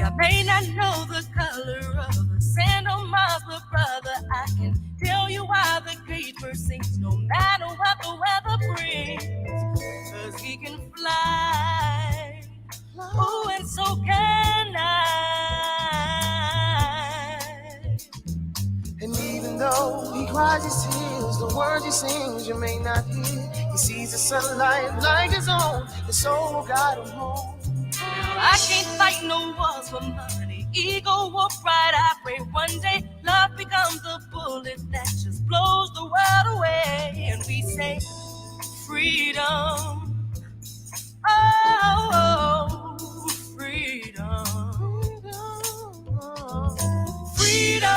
I may not know the color of the sand on Mars, but brother, I can tell you why the great bird sings no matter what the weather brings. 'Cause he can fly, oh, and so can I. And even though he cries his tears, the words he sings you may not hear. He sees the sunlight like his own, his soul will guide him home. I can't fight no wars for money, ego or pride. I pray one day love becomes the bullet that just blows the world away. And we say freedom, oh, freedom, freedom.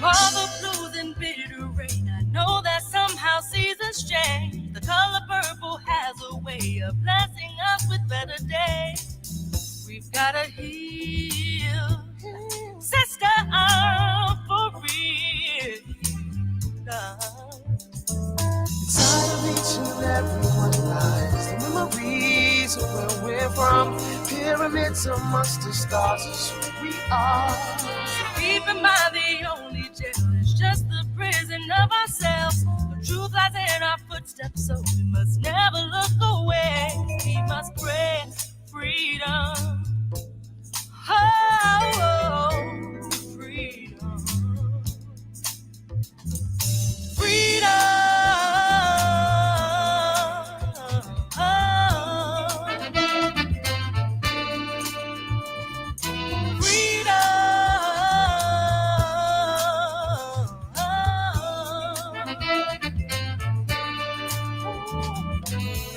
All the blues and bitter rain, I know that somehow seasons change. The color purple has a way of blessing us with better days. We've gotta heal, sister, for real. Inside of each and every one lies the memories of where we're from. Pyramids amongst the stars is who we are. Keep in mind the only jail is just the prison of ourselves. The truth lies in our footsteps, so we must never look away. We must pray freedom. Oh, freedom. Freedom.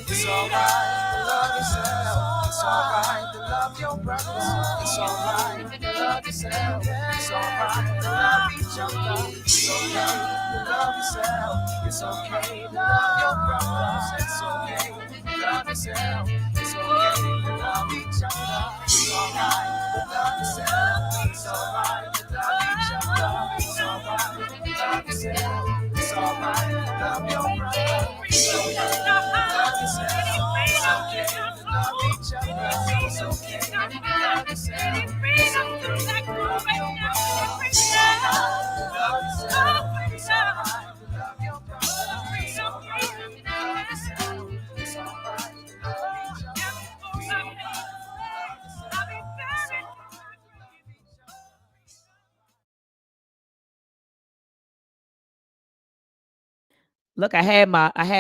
It's alright to love yourself. It's alright to love your brothers. It's alright to love yourself. It's alright to love each other. It's okay to love yourself. It's okay to love your brothers. It's okay to love yourself. It's okay to love each other. It's alright to love yourself. It's alright to love each other. It's alright to love yourself. It's alright to love your brother. It's okay to love yourself. It's okay to love each other. It's okay to love yourself. It's okay to love your brother. It's alright to love yourself. It's alright to love your brother. It's alright to love yourself. It's alright to love each other. It's alright to love Look, I had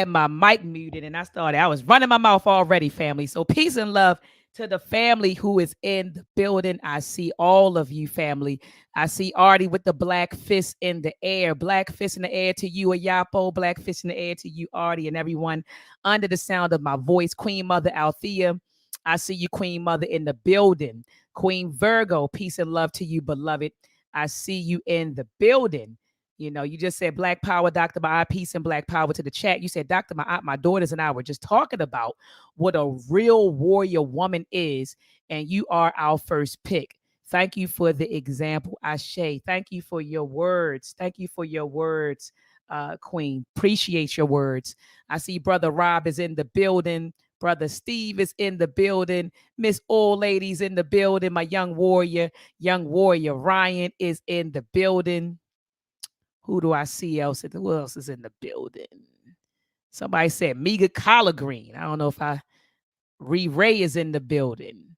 my mic muted and I was running my mouth already, family. So peace and love to the family who is in the building. I see all of you, family. I see Artie with the black fist in the air. Black fist in the air to you, Ayapo. Black fist in the air to you, Artie, and everyone under the sound of my voice. Queen Mother Althea, I see you, Queen Mother, in the building. Queen Virgo, peace and love to you, beloved. I see you in the building. You know, you just said Black Power, Dr. Maat, peace and Black Power to the chat. You said, Dr. Maat, my daughters and I were just talking about what a real warrior woman is, and you are our first pick. Thank you for the example, Ashe. Thank you for your words. Thank you for your words, Queen. Appreciate your words. I see Brother Rob is in the building. Brother Steve is in the building. Miss Old Lady's in the building. My young warrior Ryan is in the building. Who do I see else? Who else is in the building? Somebody said Mega Collard Green. I don't know if Ray is in the building.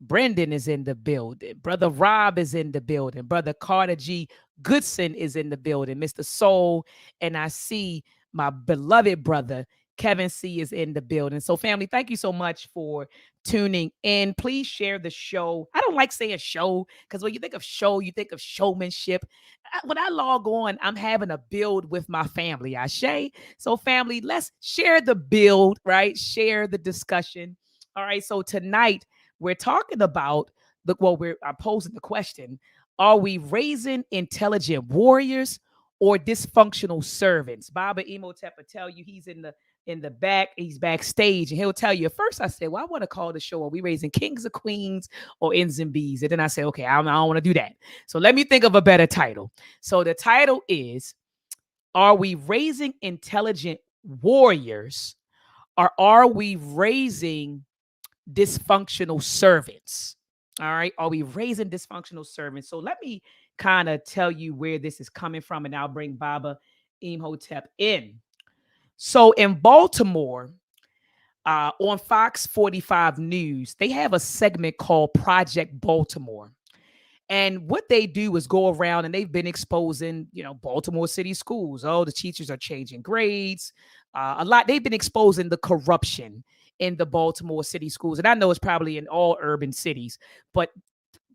Brendan is in the building. Brother Rob is in the building. Brother Carter G. Goodson is in the building. Mr. Soul. And I see my beloved brother, Kevin C. is in the building. So family, thank you so much for tuning in. Please share the show. I don't like saying show because when you think of show, you think of showmanship. When I log on, I'm having a build with my family, Ashe. So family, let's share the build, right? Share the discussion. All right. So tonight we're talking about I'm posing the question. Are we raising intelligent warriors or dysfunctional servants? Baba Emotep will tell you he's in the back, he's backstage, and he'll tell you. At first, I said, "Well, I want to call the show, are we raising kings or queens or ends and bees?" And then I said, "Okay, I don't want to do that. So let me think of a better title." So the title is, "Are we raising intelligent warriors or are we raising dysfunctional servants?" All right. Are we raising dysfunctional servants? So let me kind of tell you where this is coming from, and I'll bring Baba Imhotep in. So in Baltimore, on Fox 45 News, they have a segment called Project Baltimore. And what they do is go around and they've been exposing, Baltimore City schools. Oh, the teachers are changing grades. A lot. They've been exposing the corruption in the Baltimore City schools. And I know it's probably in all urban cities, but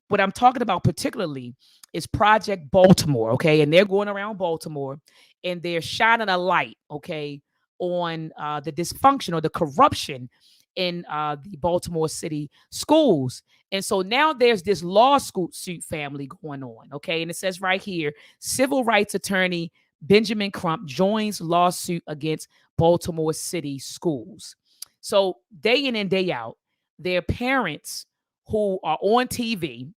what I'm talking about particularly is Project Baltimore, okay? And they're going around Baltimore and they're shining a light, okay, on the dysfunction or the corruption in the Baltimore City schools. And so now there's this lawsuit family going on, okay? And it says right here, civil rights attorney Benjamin Crump joins lawsuit against Baltimore City schools. So day in and day out, their parents who are on TV,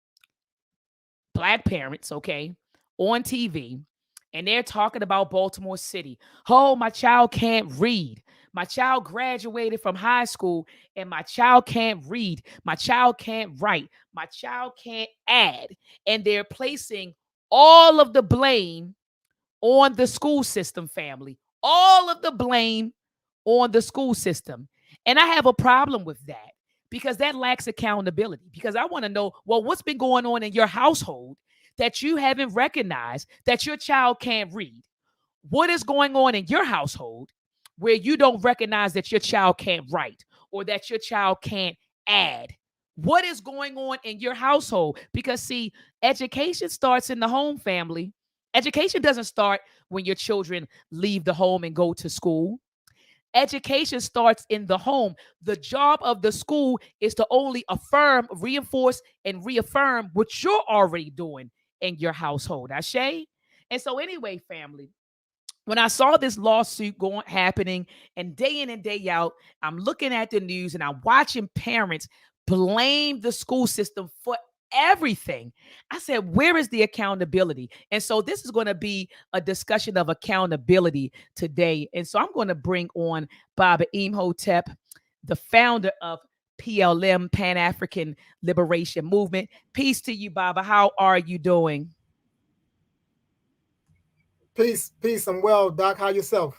Black parents, okay, on TV, and they're talking about Baltimore City. Oh, my child can't read. My child graduated from high school and my child can't read. My child can't write. My child can't add. And they're placing all of the blame on the school system, family. All of the blame on the school system. And I have a problem with that because that lacks accountability. Because I want to know, well, what's been going on in your household that you haven't recognized that your child can't read? What is going on in your household where you don't recognize that your child can't write or that your child can't add? What is going on in your household? Because, see, education starts in the home, family. Education doesn't start when your children leave the home and go to school. Education starts in the home. The job of the school is to only affirm, reinforce, and reaffirm what you're already doing in your household. Ashe? And so, anyway, family, when I saw this lawsuit happening and day in and day out, I'm looking at the news and I'm watching parents blame the school system for everything. I said, where is the accountability? And so this is going to be a discussion of accountability today. And so I'm going to bring on Baba Imhotep, the founder of PLM, Pan African Liberation Movement. Peace to you, Baba. How are you doing? Peace. I'm well, Doc. How yourself?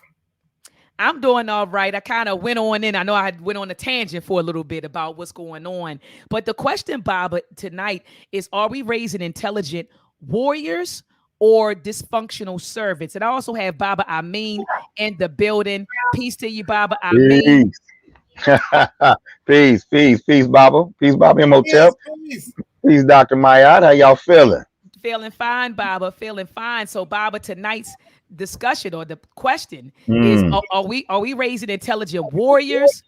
I'm doing all right. I kind of went on in. I know I went on a tangent for a little bit about what's going on. But the question, Baba, tonight is, are we raising intelligent warriors or dysfunctional servants? And I also have Baba Amin in the building. Peace to you, Baba Amin. Peace. Peace, Baba. Peace, Baba Imhotep. Peace. Peace, Dr. Maat. How y'all feeling? Feeling fine, Baba. Feeling fine. So, Baba, tonight's discussion or the question is, Mm. are we raising intelligent warriors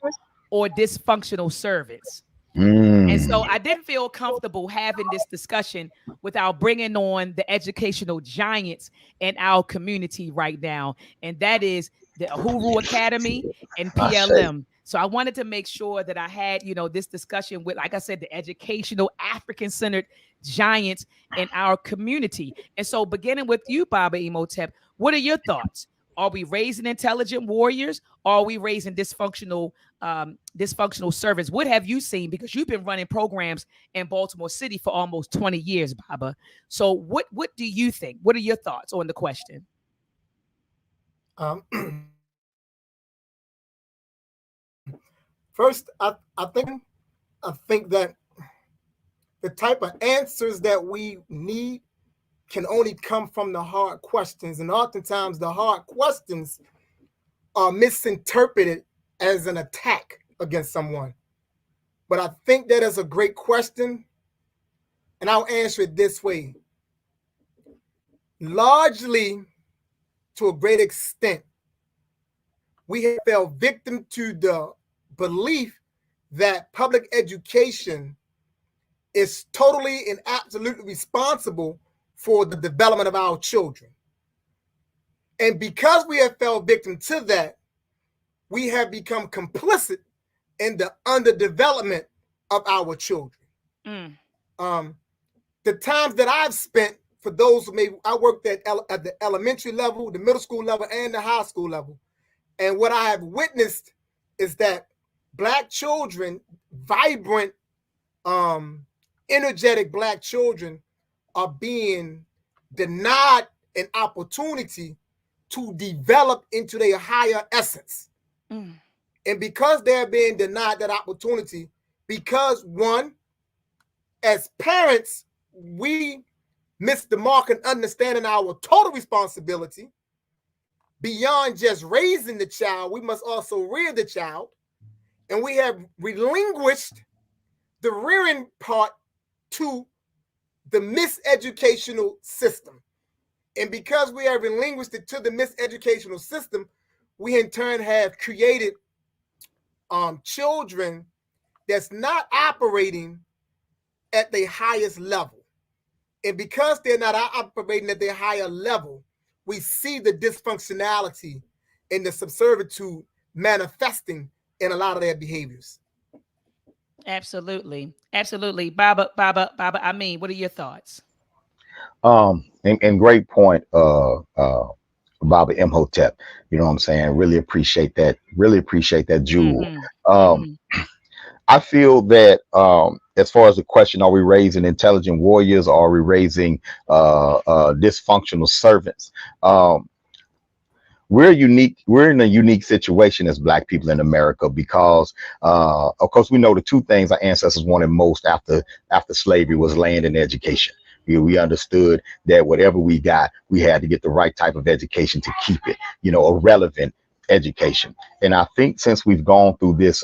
or dysfunctional servants? And so Mm. I didn't feel comfortable having this discussion without bringing on the educational giants in our community right now. And that is the Uhuru Academy and I say. PLM. So I wanted to make sure that I had, this discussion with, like I said, the educational African-centered giants in our community. And so beginning with you, Baba Imhotep, what are your thoughts? Are we raising intelligent warriors? Or are we raising dysfunctional servants? What have you seen? Because you've been running programs in Baltimore City for almost 20 years, Baba. So what do you think? What are your thoughts on the question? First, I think that the type of answers that we need can only come from the hard questions, and oftentimes the hard questions are misinterpreted as an attack against someone. But I think that is a great question, and I'll answer it this way. Largely, to a great extent, we have fell victim to the belief that public education is totally and absolutely responsible for the development of our children. And because we have fell victim to that, we have become complicit in the underdevelopment of our children. The times that I've spent, for those who I worked at the elementary level, the middle school level, and the high school level. And what I have witnessed is that Black children, vibrant, energetic Black children, are being denied an opportunity to develop into their higher essence. And because they're being denied that opportunity, because one, as parents, we miss the mark in understanding our total responsibility. Beyond just raising the child, we must also rear the child. And we have relinquished the rearing part to the miseducational system. And because we have relinquished it to the miseducational system, we in turn have created children that's not operating at the highest level. And because they're not operating at their higher level, we see the dysfunctionality and the subservitude manifesting in a lot of their behaviors. Absolutely. Absolutely. Baba, I mean, what are your thoughts? And great point, Baba Imhotep. You know what I'm saying? Really appreciate that. Really appreciate that, Jewel. I feel that as far as the question, are we raising intelligent warriors or are we raising dysfunctional servants? We're unique. We're in a unique situation as Black people in America because, of course, we know the two things our ancestors wanted most after slavery was land and education. We understood that whatever we got, we had to get the right type of education to keep it, a relevant education. And I think since we've gone through this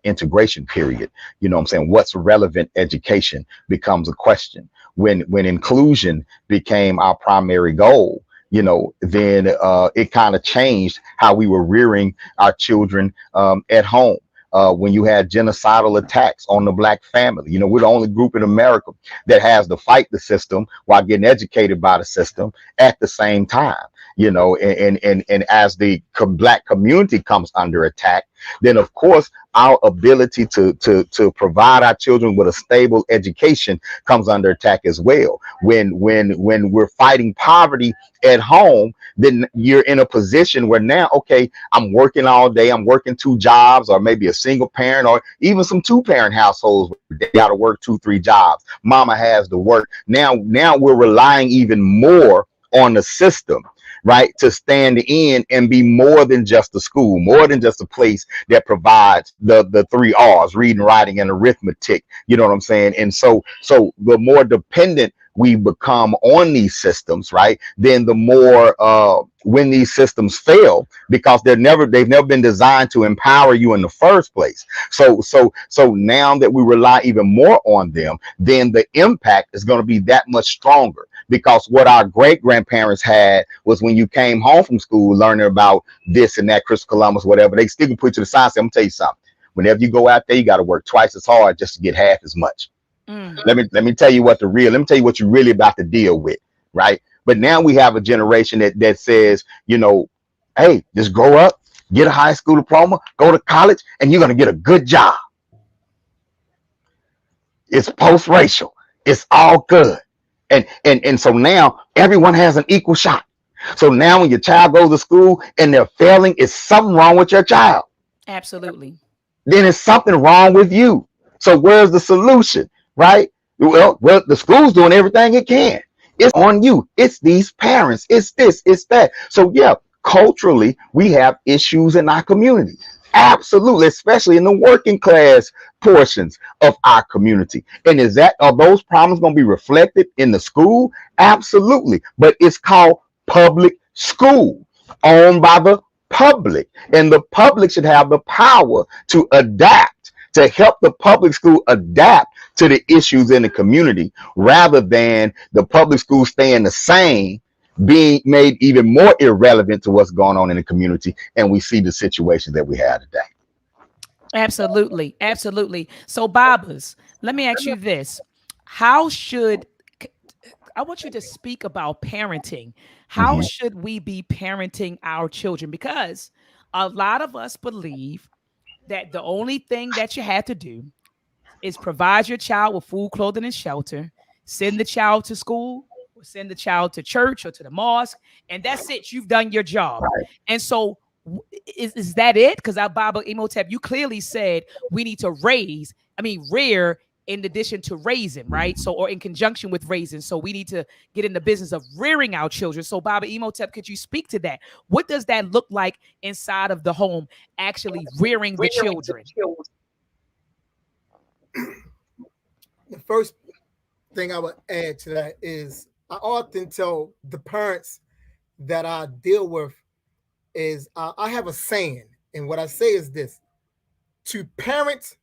integration period, what I'm saying, what's relevant education becomes a question. When inclusion became our primary goal, then it kind of changed how we were rearing our children at home. When you had genocidal attacks on the Black family, we're the only group in America that has to fight the system while getting educated by the system at the same time. And as the Black community comes under attack, then of course our ability to provide our children with a stable education comes under attack as well. When we're fighting poverty at home, then you're in a position where now, okay, I'm working all day, I'm working 2 jobs, or maybe a single parent, or even some 2-parent households where they got to work 2-3 jobs. Mama has to work. Now we're relying even more on the system, right, to stand in and be more than just a school, more than just a place that provides the 3 R's, reading, writing, and arithmetic. You know what I'm saying? And so the more dependent we become on these systems, right, then the more when these systems fail, because they've never been designed to empower you in the first place. So now that we rely even more on them, then the impact is going to be that much stronger. Because what our great grandparents had was when you came home from school learning about this and that, Christopher Columbus, whatever, they still can put you to the side. I'm gonna tell you something. Whenever you go out there, you got to work twice as hard just to get half as much. Let me tell you what you're really about to deal with, right? But now we have a generation that says, hey, just grow up, get a high school diploma, go to college, and you're gonna get a good job. It's post-racial. It's all good. And so now everyone has an equal shot. So now when your child goes to school and they're failing, it's something wrong with your child. Absolutely. Then it's something wrong with you. So where's the solution, right? Well, the school's doing everything it can. It's on you. It's these parents. It's this, it's that. So yeah, culturally, we have issues in our community. Absolutely, especially in the working class portions of our community. And are those problems going to be reflected in the school? Absolutely. But it's called public school, owned by the public. And the public should have the power to adapt, to help the public school adapt to the issues in the community, rather than the public school staying the same, being made even more irrelevant to what's going on in the community. And we see the situation that we have today. Absolutely. Absolutely. So Babas, let me ask you this. How should I want you to speak about parenting. How Hmm. should we be parenting our children? Because a lot of us believe that the only thing that you have to do is provide your child with food, clothing, and shelter, send the child to school, or send the child to church or to the mosque, and that's it. You've done your job. Right. And so, is that it? Because our Bible Imhotep, you clearly said we need to rear in addition to raising, right? So, or in conjunction with raising. So, we need to get in the business of rearing our children. So, Baba Imhotep, could you speak to that? What does that look like inside of the home, actually rearing the children? The first thing I would add to that is I often tell the parents that I deal with is I have a saying, and what I say is this: to parent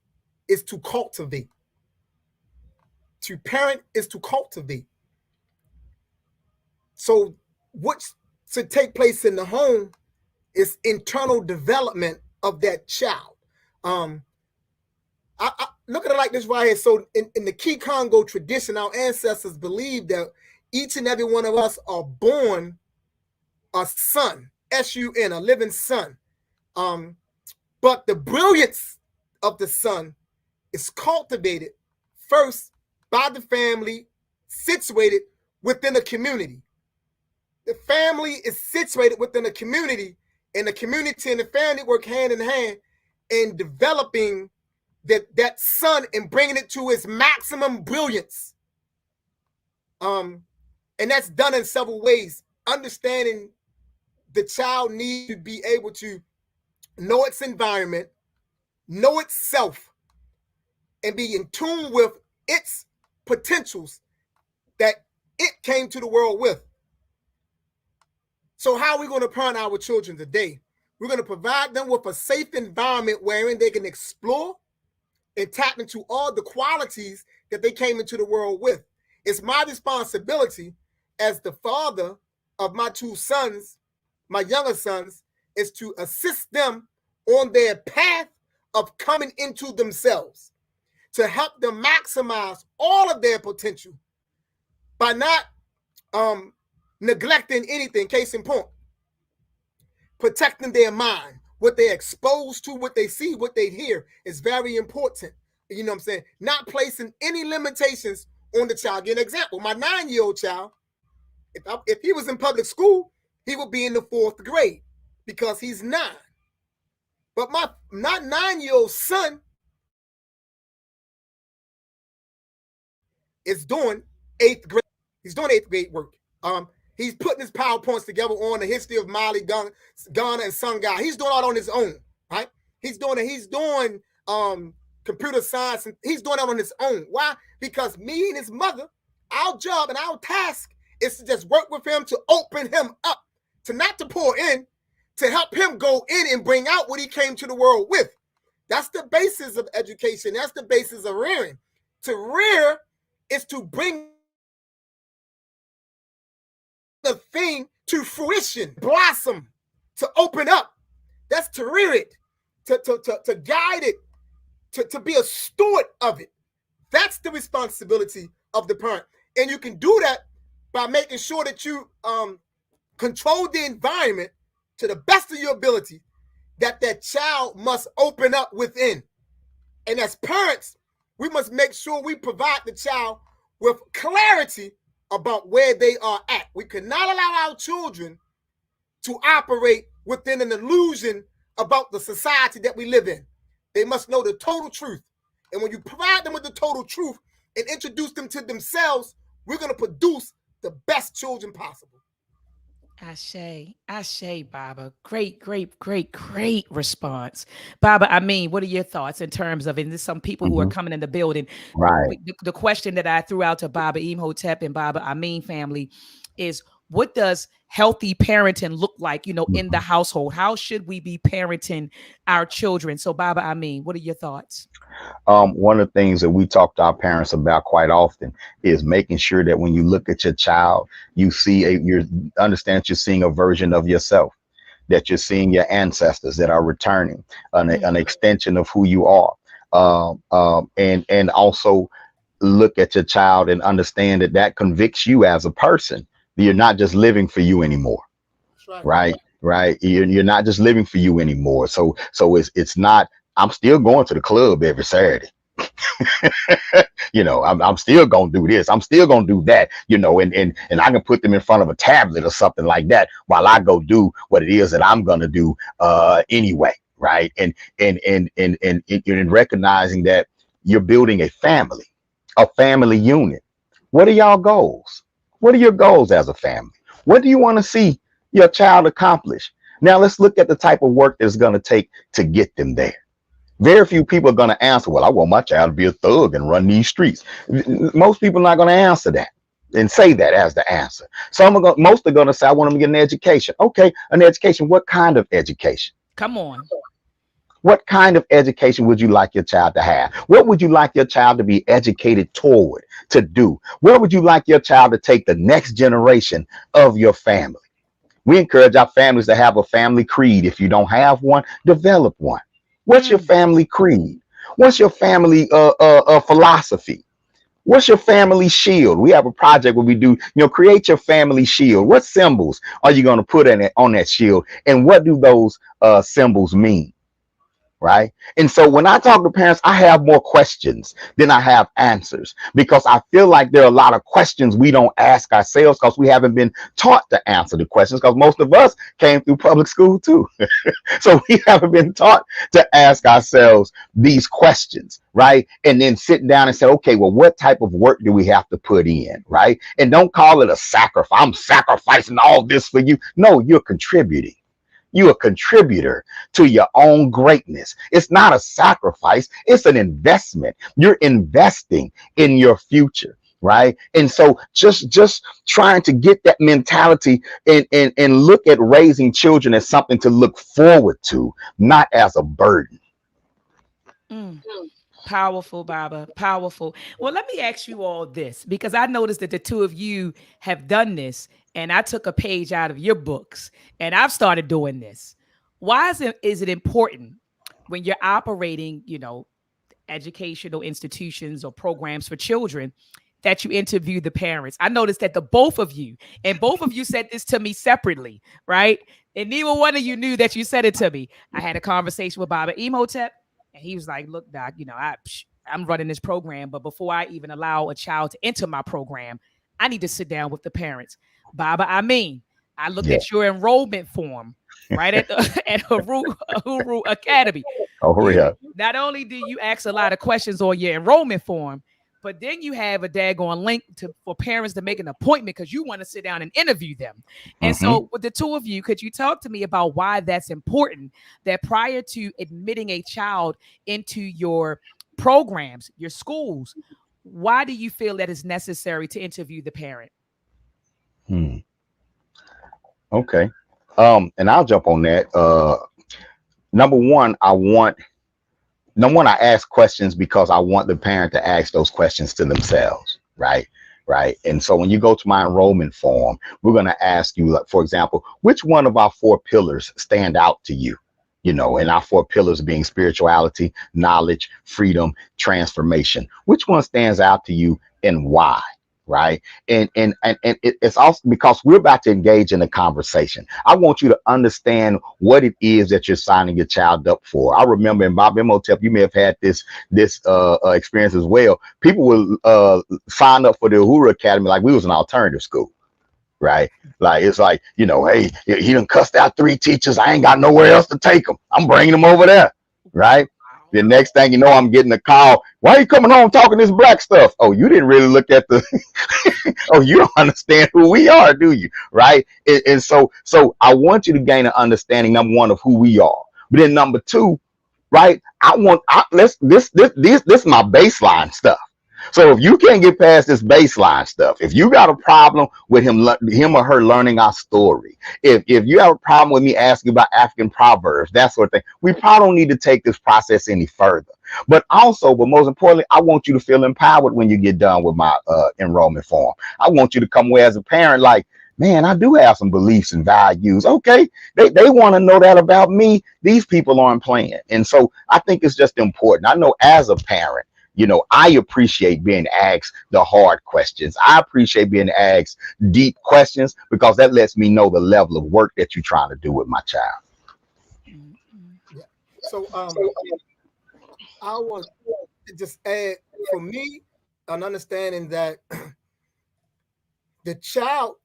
is to cultivate. To parent is to cultivate. So what's to take place in the home is internal development of that child. I look at it like this right here. So in the Key Congo tradition, our ancestors believed that each and every one of us are born a son, S-U-N, a living son. But the brilliance of the son is cultivated first by the family situated within a community. The family is situated within a community, and the community and the family work hand in hand in developing that son and bringing it to its maximum brilliance. And that's done in several ways. Understanding the child needs to be able to know its environment, know itself, and be in tune with its potentials that it came to the world with. So how are we going to parent our children today? We're going to provide them with a safe environment wherein they can explore and tap into all the qualities that they came into the world with. It's my responsibility as the father of my two sons, my younger sons, is to assist them on their path of coming into themselves, to help them maximize all of their potential by not neglecting anything. Case in point, protecting their mind, what they're exposed to, what they see, what they hear is very important. You know what I'm saying? Not placing any limitations on the child. Give an example. My 9-year-old child, if he was in public school, he would be in the 4th grade because he's 9. But my not 9-year-old son is doing 8th grade. He's doing 8th grade work. He's putting his PowerPoints together on the history of Mali, Ghana, and Senegal. He's doing all on his own, right? He's doing computer science, and he's doing that on his own. Why? Because me and his mother, our job and our task is to just work with him to open him up, to not to pour in, to help him go in and bring out what he came to the world with. That's the basis of education. That's the basis of rearing. To rear is to bring the thing to fruition, blossom, to open up. That's to rear it, to guide it, to be a steward of it. That's the responsibility of the parent. And you can do that by making sure that you control the environment to the best of your ability that child must open up within. And as parents, we must make sure we provide the child with clarity about where they are at. We cannot allow our children to operate within an illusion about the society that we live in. They must know the total truth. And when you provide them with the total truth and introduce them to themselves, we're going to produce the best children possible. Ashe, Baba. Great response. Baba, I mean, what are your thoughts in terms of, and there's some people who are coming in the building. Right. The question that I threw out to Baba Imhotep and Baba Amin family is, what does healthy parenting look like, in the household? How should we be parenting our children? So Baba Amin, what are your thoughts? One of the things that we talk to our parents about quite often is making sure that when you look at your child, you understand you're seeing a version of yourself, that you're seeing your ancestors that are returning, an extension of who you are. And also look at your child and understand that that convicts you as a person. You're not just living for you anymore, That's right. right? Right. You're not just living for you anymore. So it's not. I'm still going to the club every Saturday. I'm still gonna do this. I'm still gonna do that. And I can put them in front of a tablet or something like that while I go do what it is that I'm gonna do anyway, right? And recognizing that you're building a family unit. What are y'all goals? What are your goals as a family? What do you want to see your child accomplish? Now let's look at the type of work that it's going to take to get them there. Very few people are going to answer, well, I want my child to be a thug and run these streets. Most people are not going to answer that and say that as the answer. Most are going to say, I want them to get an education. Okay, an education. What kind of education? Come on. What kind of education would you like your child to have? What would you like your child to be educated toward, to do? Where would you like your child to take the next generation of your family? We encourage our families to have a family creed. If you don't have one, develop one. What's your family creed? What's your family philosophy? What's your family shield? We have a project where we do, create your family shield. What symbols are you going to put on that shield? And what do those symbols mean? Right. And so when I talk to parents, I have more questions than I have answers, because I feel like there are a lot of questions we don't ask ourselves because we haven't been taught to answer the questions, because most of us came through public school, too. So we haven't been taught to ask ourselves these questions. Right. And then sit down and say, OK, well, what type of work do we have to put in? Right. And don't call it a sacrifice. I'm sacrificing all this for you. No, you're contributing. You're a contributor to your own greatness. It's not a sacrifice. It's an investment. You're investing in your future. Right. And so just trying to get that mentality and look at raising children as something to look forward to, not as a burden. Powerful, Baba. Powerful. Well, let me ask you all this, because I noticed that the two of you have done this, and I took a page out of your books, and I've started doing this. Why is it important when you're operating, educational institutions or programs for children, that you interview the parents? I noticed that both of you said this to me separately, right? And neither one of you knew that you said it to me. I had a conversation with Baba Emotep, and he was like, look, Doc, I'm running this program, but before I even allow a child to enter my program, I need to sit down with the parents. Baba, I looked at your enrollment form right at Huru Academy. Oh, yeah. Not only do you ask a lot of questions on your enrollment form, but then you have a daggone link for parents to make an appointment because you want to sit down and interview them. And so with the two of you, could you talk to me about why that's important, that prior to admitting a child into your programs, your schools, why do you feel that it's necessary to interview the parent? Okay. And I'll jump on that. Number one, I ask questions because I want the parent to ask those questions to themselves. Right. Right. And so when you go to my enrollment form, we're going to ask you, like, for example, which one of our 4 pillars stand out to you? And our 4 pillars being spirituality, knowledge, freedom, transformation. Which one stands out to you and why? Right. And it's also because we're about to engage in a conversation. I want you to understand what it is that you're signing your child up for. I remember in Bob Imhotep, you may have had this experience as well. People will sign up for the Uhuru Academy like we was an alternative school. Right. Like, it's like, hey, he done cussed out 3 teachers. I ain't got nowhere else to take them. I'm bringing them over there. Right. The next thing you know, I'm getting a call. Why are you coming home talking this black stuff? Oh, you didn't really look at the. Oh, you don't understand who we are, do you? Right. And so I want you to gain an understanding, number one, of who we are. But then number 2, right. This is my baseline stuff. So if you can't get past this baseline stuff, if you got a problem with him or her learning our story, if you have a problem with me asking about African proverbs, that sort of thing, we probably don't need to take this process any further. But most importantly, I want you to feel empowered when you get done with my enrollment form. I want you to come away as a parent like, man, I do have some beliefs and values. Okay, they want to know that about me. These people aren't playing. And so I think it's just important. I know as a parent, I appreciate being asked the hard questions. I appreciate being asked deep questions because that lets me know the level of work that you're trying to do with my child. Mhm. Yeah. So I want to just add for me an understanding that the child,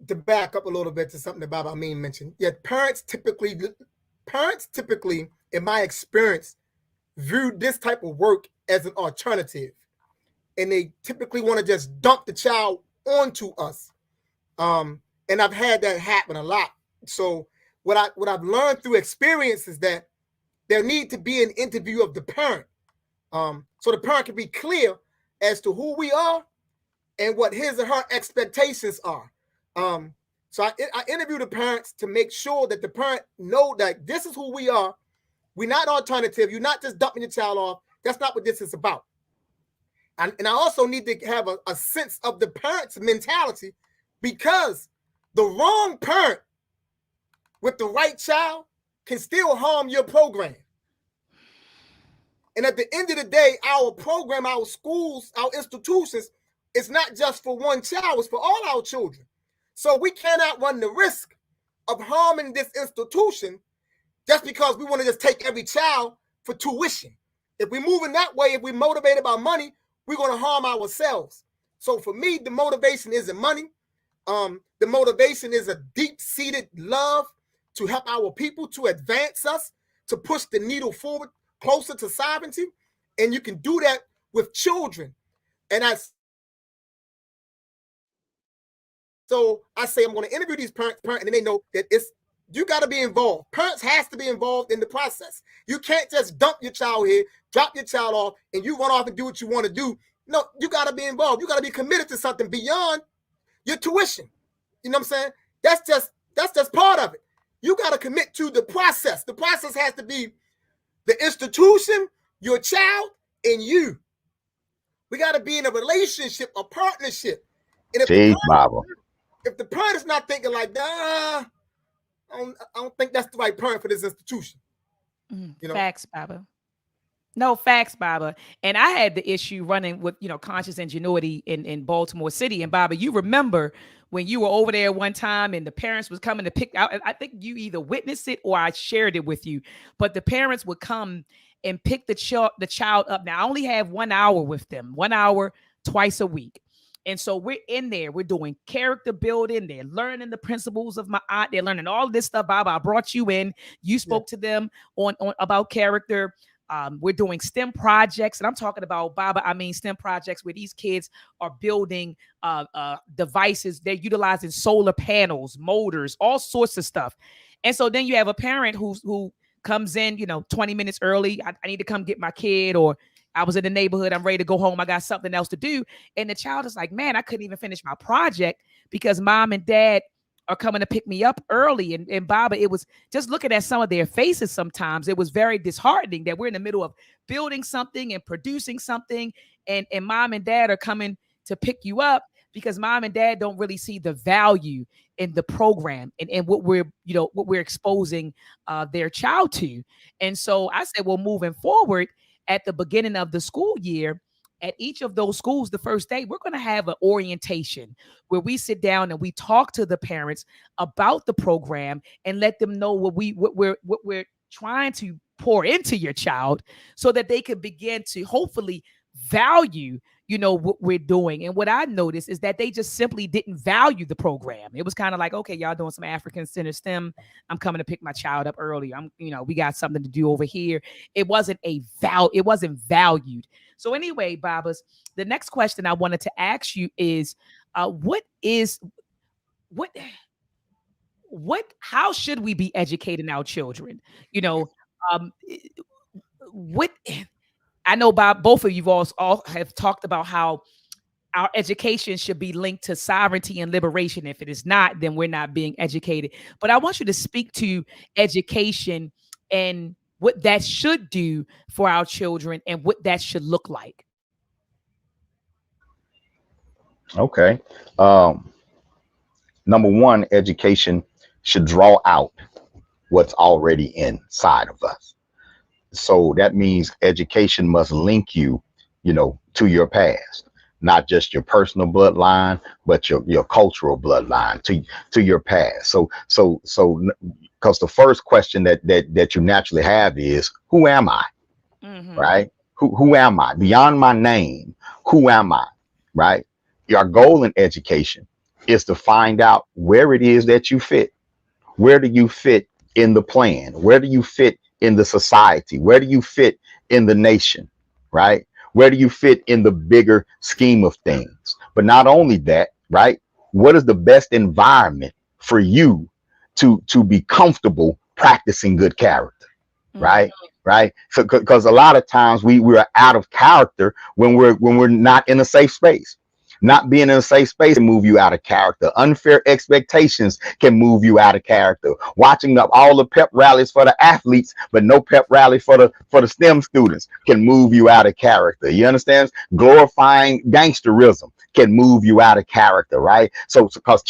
to back up a little bit to something that Baba Amin mentioned. Yeah, parents typically, in my experience, view this type of work as an alternative, and they typically want to just dump the child onto us. And I've had that happen a lot. So what I've learned through experience is that there need to be an interview of the parent, so the parent can be clear as to who we are and what his or her expectations are. Um, so I interview the parents to make sure that the parent know that this is who we are. We're not alternative. You're not just dumping your child off. That's not what this is about. And I also need to have a sense of the parent's mentality, because the wrong parent with the right child can still harm your program. And at the end of the day, our program, our schools, our institutions, it's not just for one child, it's for all our children. So we cannot run the risk of harming this institution just because we want to just take every child for tuition. If we move in that way, if we're motivated by money, we're going to harm ourselves. So for me, the motivation isn't money. The motivation is a deep-seated love to help our people, to advance us, to push the needle forward closer to sovereignty. And you can do that with children. And so I say I'm going to interview these parents, and they know that you got to be involved. Parents has to be involved in the process. You can't just dump your child here, drop your child off, and you run off and do what you want to do. No, you got to be involved. You got to be committed to something beyond your tuition. You know what I'm saying? That's just part of it. You got to commit to the process. The process has to be the institution, your child, and you. We got to be in a relationship, a partnership. And Jeez, Bible. if the parent is not thinking like that, I don't think that's the right parent for this institution. You know? Facts, Baba. No, facts, Baba. And I had the issue running with, conscious ingenuity in Baltimore City. And Baba, you remember when you were over there one time and the parents was coming to pick out, I think you either witnessed it or I shared it with you, but the parents would come and pick the child up. Now I only have 1 hour with them, 1 hour twice a week. And so we're in there, we're doing character building. They're learning the principles of my aunt. They're learning all this stuff. Baba, I brought you in. You spoke to them on about character. We're doing STEM projects, and I'm talking about, Baba, I mean STEM projects where these kids are building devices. They're utilizing solar panels, motors, all sorts of stuff. And so then you have a parent who comes in, 20 minutes early. I need to come get my kid, or I was in the neighborhood. I'm ready to go home. I got something else to do. And the child is like, man, I couldn't even finish my project because mom and dad are coming to pick me up early. And Baba, it was just looking at some of their faces sometimes. It was very disheartening that we're in the middle of building something and producing something, and mom and dad are coming to pick you up because mom and dad don't really see the value in the program and what we're exposing their child to. And so I said, well, moving forward at the beginning of the school year, at each of those schools, the first day, we're going to have an orientation where we sit down and we talk to the parents about the program and let them know what we're trying to pour into your child, so that they can begin to hopefully value what we're doing. And what I noticed is that they just simply didn't value the program. It was kind of like, okay, y'all doing some African Center STEM, I'm coming to pick my child up early, we got something to do over here. It wasn't valued. So anyway, Babas, the next question I wanted to ask you is how should we be educating our children? Um what I know, Bob, both of you all have talked about how our education should be linked to sovereignty and liberation. If it is not, then we're not being educated. But I want you to speak to education and what that should do for our children and what that should look like. Okay. Um, Number one, education should draw out what's already inside of us. So that means education must link you, to your past, not just your personal bloodline, but your cultural bloodline to your past. So because the first question that you naturally have is, who am I? Mm-hmm. Right? Who am I? Beyond my name, who am I? Right? Your goal in education is to find out where it is that you fit. Where do you fit in the plan? Where do you fit in the society? Where do you fit in the nation? Right? Where do you fit in the bigger scheme of things? But not only that, right? What is the best environment for you to be comfortable practicing good character? Mm. Right? Right? So because a lot of times we're out of character when we're not in a safe space. Not being in a safe space can move you out of character. Unfair expectations can move you out of character. Watching all the pep rallies for the athletes, but no pep rally for the STEM students can move you out of character. You understand? Glorifying gangsterism can move you out of character, right? So because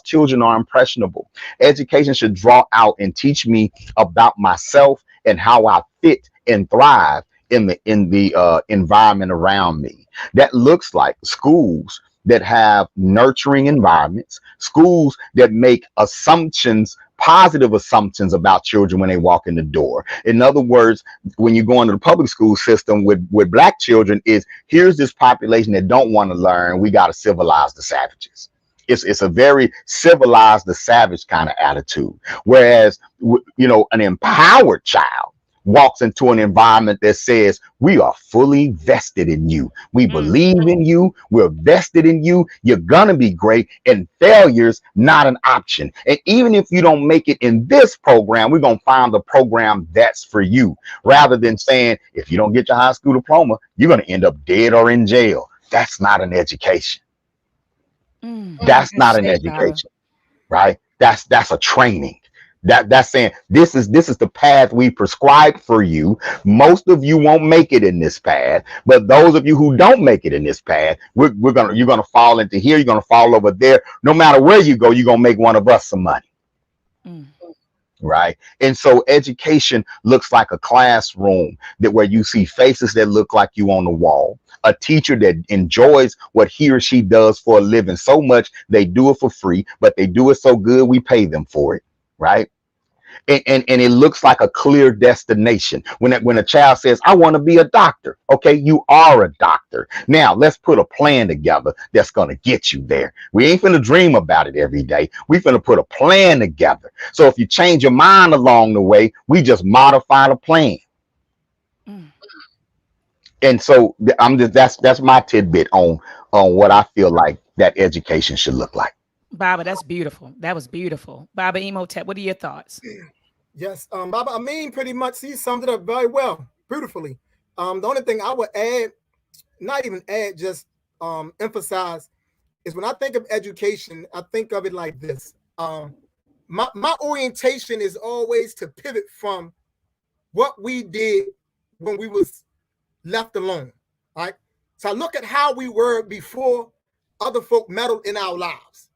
children are impressionable, education should draw out and teach me about myself and how I fit and thrive in the environment around me. That looks like schools that have nurturing environments, schools that make assumptions, positive assumptions about children when they walk in the door. In other words, when you go into the public school system with black children, is here's this population that don't want to learn. We got to civilize the savages. It's a very civilized the savage kind of attitude. Whereas an empowered child walks into an environment that says we are fully vested in you. We Mm. believe in you. We're vested in you. You're gonna be great, and failure's not an option. And even if you don't make it in this program, we're gonna find the program that's for you, rather than saying if you don't get your high school diploma, you're gonna end up dead or in jail. That's not an education. Mm. That's That's not an it, Baba. education, right? That's a training. That's saying this is the path we prescribed for you. Most of you won't make it in this path, but those of you who don't make it in this path, you're gonna fall into here, you're gonna fall over there. No matter where you go, you're gonna make one of us some money. Mm. Right. And so education looks like a classroom that where you see faces that look like you on the wall, a teacher that enjoys what he or she does for a living so much they do it for free, but they do it so good we pay them for it. Right. And it looks like a clear destination. When a child says, I want to be a doctor, okay, you are a doctor. Now let's put a plan together that's going to get you there. We ain't finna dream about it every day. We finna put a plan together. So if you change your mind along the way, we just modify the plan. Mm. And so that's my tidbit on what I feel like that education should look like. Baba, that's beautiful. That was beautiful. Baba Emotep, what are your thoughts? Yes, Baba Amin pretty much he summed it up very well, beautifully. The only thing I would add, not even add, just emphasize, is when I think of education, I think of it like this. My orientation is always to pivot from what we did when we was left alone. Right. So I look at how we were before other folk meddled in our lives.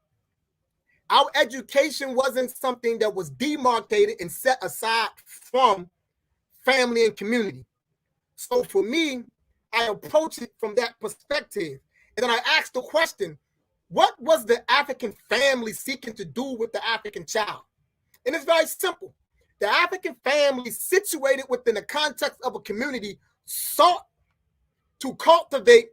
Our education wasn't something that was demarcated and set aside from family and community. So for me, I approach it from that perspective. And then I ask the question, what was the African family seeking to do with the African child? And it's very simple. The African family situated within the context of a community sought to cultivate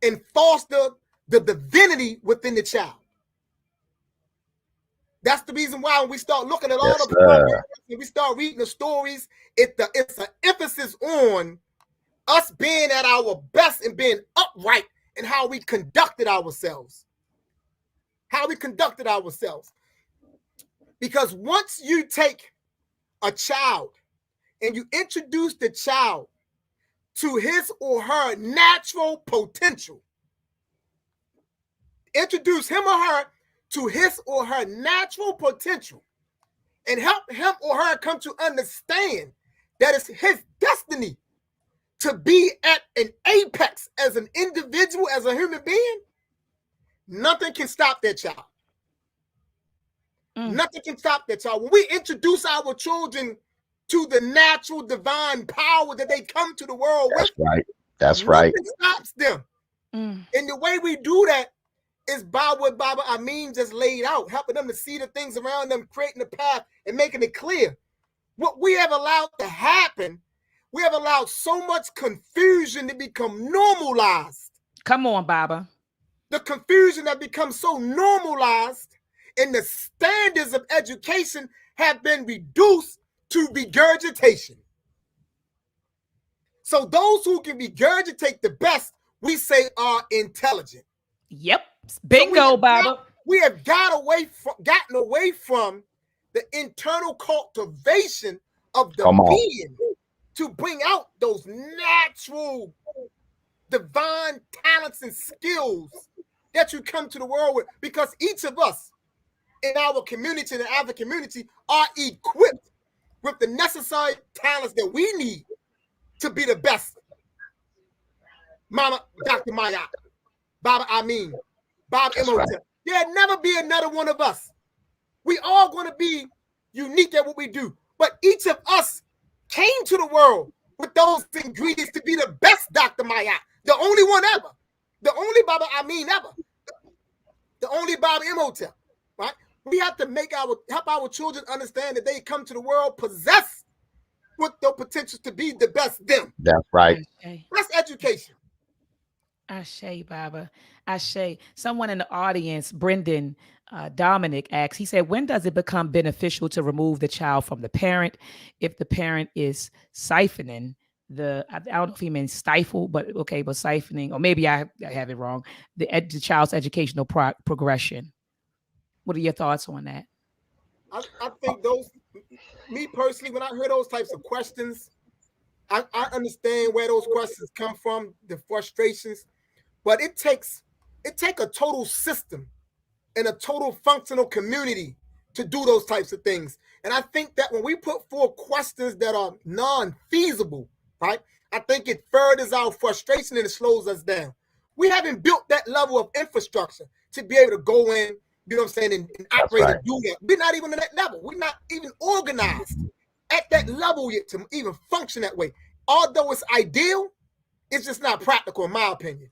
and foster the divinity within the child. That's the reason why when we start looking at all Yes, the programs sir. and we start reading the stories, it's an emphasis on us being at our best and being upright in how we conducted ourselves. How we conducted ourselves. Because once you take a child and you introduce the child to his or her natural potential, introduce him or her to his or her natural potential, and help him or her come to understand that it's his destiny to be at an apex as an individual, as a human being, nothing can stop that child. Nothing can stop that child. When we introduce our children to the natural divine power that they come to the world That's with. right. That's right. Nothing stops them. And the way we do that is by what Baba Amin just laid out, helping them to see the things around them, creating the path and making it clear. What we have allowed to happen, we have allowed so much confusion to become normalized. Come on, Baba. The confusion that becomes so normalized, and the standards of education have been reduced to regurgitation. So those who can regurgitate the best, we say are intelligent. Yep. Bingo, so Baba. We have gotten away from the internal cultivation of the being to bring out those natural divine talents and skills that you come to the world with, because each of us in our community, in our community, are equipped with the necessary talents that we need to be the best. Mama, Dr. Maat, Baba Amin, Baba Imhotep. Right. There'll never be another one of us. We all going to be unique at what we do. But each of us came to the world with those ingredients to be the best Dr. Maat, the only one ever, the only Baba Amin ever, the only Baba Imhotep, right? We have to help our children understand that they come to the world possessed with the potential to be the best them. That's right. Okay. That's education. Ashe, Baba. Ashe. Someone in the audience, Brendan Dominic, asks, he said, when does it become beneficial to remove the child from the parent if the parent is siphoning I don't know if he means stifle, but okay, but siphoning, or maybe I have it wrong, the child's educational progression. What are your thoughts on that? I think me personally, when I hear those types of questions, I understand where those questions come from, the frustrations, but it takes a total system and a total functional community to do those types of things. And I think that when we put forth questions that are non-feasible, right, I think it furthers our frustration and it slows us down. We haven't built that level of infrastructure to be able to go in, you know what I'm saying, and operate and do that. We're not even at that level. We're not even organized at that level yet to even function that way. Although it's ideal, it's just not practical, in my opinion.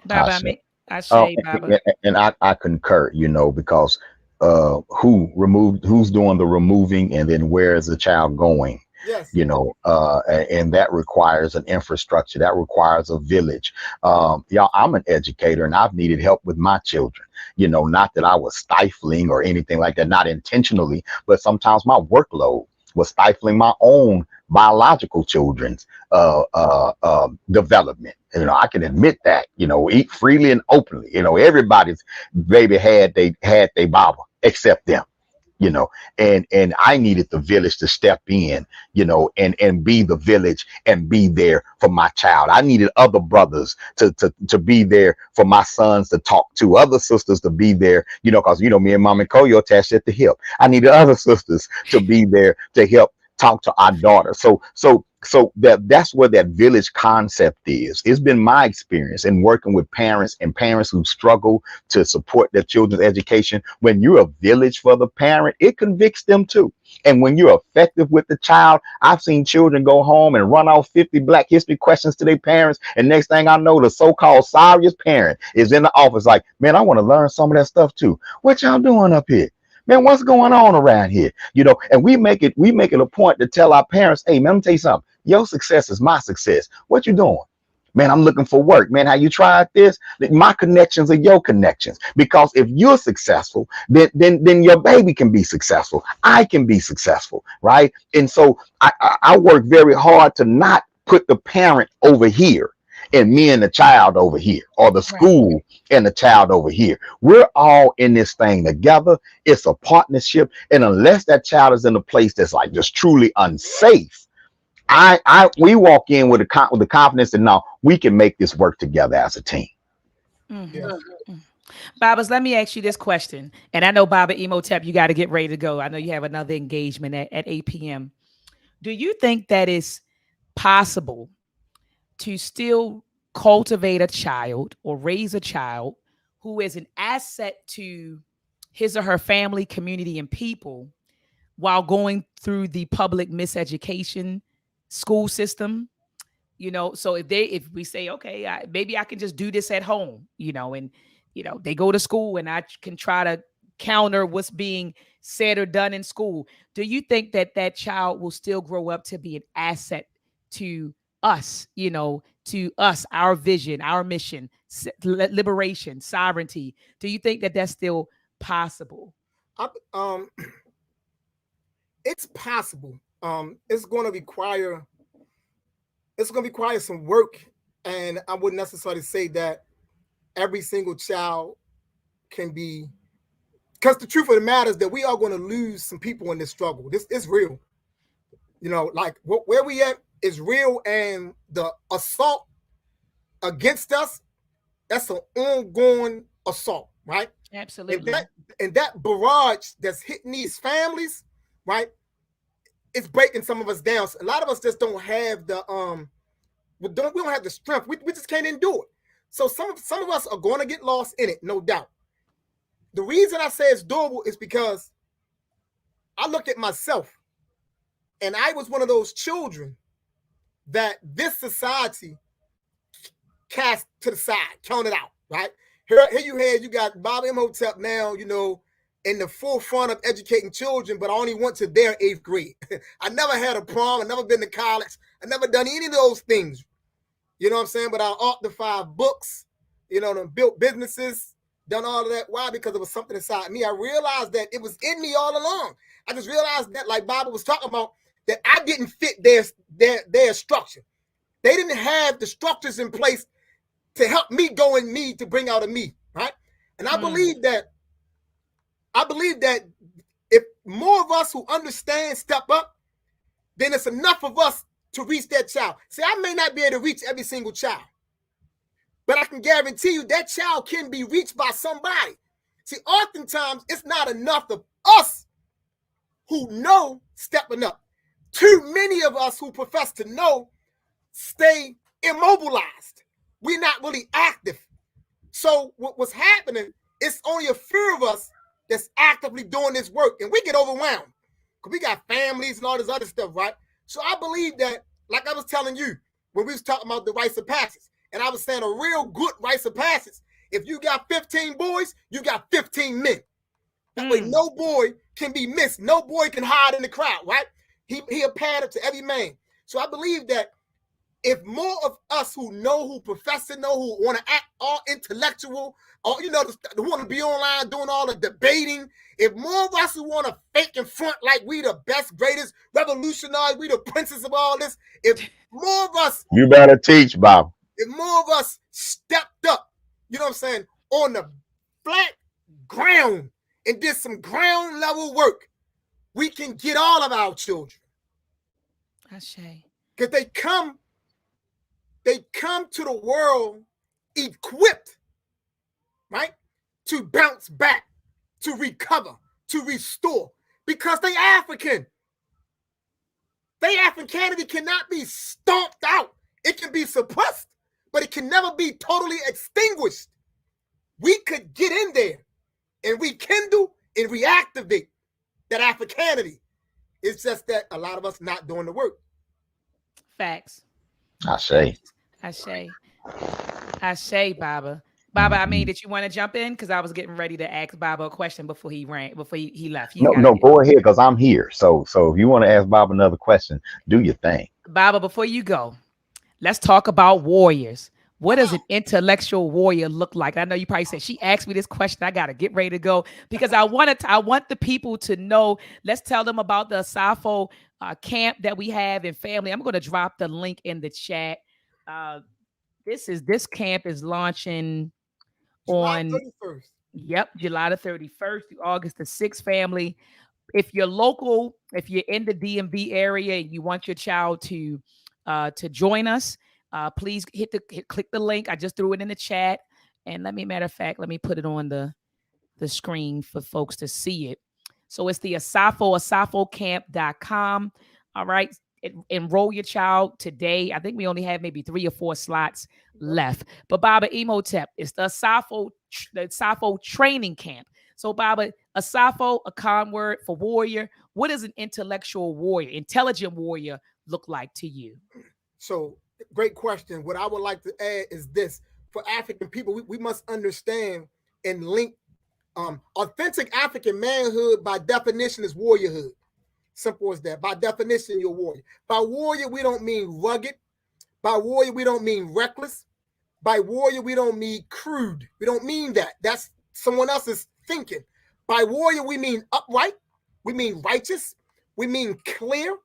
Baba, Baba. And I concur, because who's doing the removing, and then where is the child going? Yes. And that requires an infrastructure, that requires a village. I'm an educator and I've needed help with my children, not that I was stifling or anything like that, not intentionally, but sometimes my workload was stifling my own biological children's development. I can admit that, eat freely and openly. Everybody's baby had they Baba except them. And I needed the village to step in, and be the village and be there for my child. I needed other brothers to be there for my sons to talk to, other sisters to be there, because, me and Mom and Koyo attached at the hip. I needed other sisters to be there to help talk to our daughter. So that's where that village concept is. It's been my experience in working with parents who struggle to support their children's education. When you're a village for the parent, it convicts them too. And when you're effective with the child, I've seen children go home and run off 50 Black history questions to their parents. And next thing I know, the so-called serious parent is in the office like, man, I want to learn some of that stuff too. What y'all doing up here? Man, what's going on around here? And we make it a point to tell our parents, hey, man, let me tell you something. Your success is my success. What you doing? Man, I'm looking for work. Man, how you tried this? My connections are your connections. Because if you're successful, then your baby can be successful. I can be successful, right? And so I work very hard to not put the parent over here and me and the child over here, or the school and the child over here. We're all in this thing together. It's a partnership. And unless that child is in a place that's like just truly unsafe, we walk in with the confidence that now we can make this work together as a team. Mm-hmm. Yeah. Mm-hmm. Babas, let me ask you this question. And I know, Baba Imhotep, you got to get ready to go. I know you have another engagement at 8 p.m. Do you think that it's possible to still cultivate a child or raise a child who is an asset to his or her family, community, and people while going through the public miseducation school system. So if we say, okay, maybe I can just do this at home, and they go to school and I can try to counter what's being said or done in school. Do you think that that child will still grow up to be an asset to us, to us, our vision, our mission, liberation, sovereignty? Do you think that that's still possible? It's possible. It's going to require some work, and I wouldn't necessarily say that every single child can be, because the truth of the matter is that we are going to lose some people in this struggle. This is real. Like where we at is real, and the assault against us, that's an ongoing assault, right? Absolutely. And that barrage that's hitting these families, right? It's breaking some of us down. So a lot of us just don't have the we don't have the strength. We just can't endure it. So some of us are going to get lost in it, no doubt. The reason I say it's doable is because I look at myself, and I was one of those children that this society cast to the side, counted out, right? Here you got Bob Imhotep now, in the forefront of educating children, but I only went to their 8th grade. I never had a prom. I never been to college. I never done any of those things. You know what I'm saying? But I authored 5 books, built businesses, done all of that. Why? Because it was something inside me. I realized that it was in me all along. I just realized that, like Bobby was talking about, that I didn't fit their structure. They didn't have the structures in place to help me go in me, to bring out of me, right? And I believe that if more of us who understand step up, then it's enough of us to reach that child. See, I may not be able to reach every single child, but I can guarantee you that child can be reached by somebody. See, oftentimes it's not enough of us who know stepping up. Too many of us who profess to know stay immobilized. We're not really active. So what's happening, it's only a few of us that's actively doing this work, and we get overwhelmed because we got families and all this other stuff, right? So I believe that, like I was telling you when we was talking about the rites of passage, and I was saying a real good rites of passage, if you got 15 boys, you got 15 men. That way no boy can be missed. No boy can hide in the crowd, right? He a pattern to every man. So I believe that if more of us who profess to know, who want to act all intellectual, or who want to be online doing all the debating, if more of us who want to fake in front like we the best, greatest revolutionaries, we the princes of all this, if more of us, you better teach, Bob. If more of us stepped up, on the flat ground and did some ground level work, we can get all of our children. Because they come to the world equipped, right, to bounce back, to recover, to restore, because they African. They Africanity cannot be stomped out. It can be suppressed, but it can never be totally extinguished. We could get in there and rekindle and reactivate that Africanity. It's just that a lot of us not doing the work. Facts. I say, Baba. Baba, I mean, did you want to jump in? Because I was getting ready to ask Baba a question before he left. No, go ahead, because I'm here. So if you want to ask Bob another question, do your thing. Baba, before you go, let's talk about warriors. What does an intellectual warrior look like? I know you probably said, she asked me this question. I got to get ready to go because I want the people to know. Let's tell them about the Asafo camp that we have in family. I'm going to drop the link in the chat. This camp is launching on July the 31st through August the 6th, family. If you're local, if you're in the DMV area and you want your child to join us, please click the link. I just threw it in the chat. And let me put it on the screen for folks to see it. So it's the asafocamp.com. All right. Enroll your child today. I think we only have maybe 3 or 4 slots left. But Baba Imhotep, it's the Asafo training camp. So, Baba, Asafo, a con word for warrior. What does an intellectual warrior, intelligent warrior look like to you? So, great question. What I would like to add is this: for African people, we must understand and link authentic African manhood by definition is warriorhood. Simple as that. By definition, you're a warrior. By warrior, we don't mean rugged. By warrior, we don't mean reckless. By warrior, we don't mean crude. We don't mean that. That's someone else's thinking. By warrior, we mean upright. We mean righteous. We mean clear.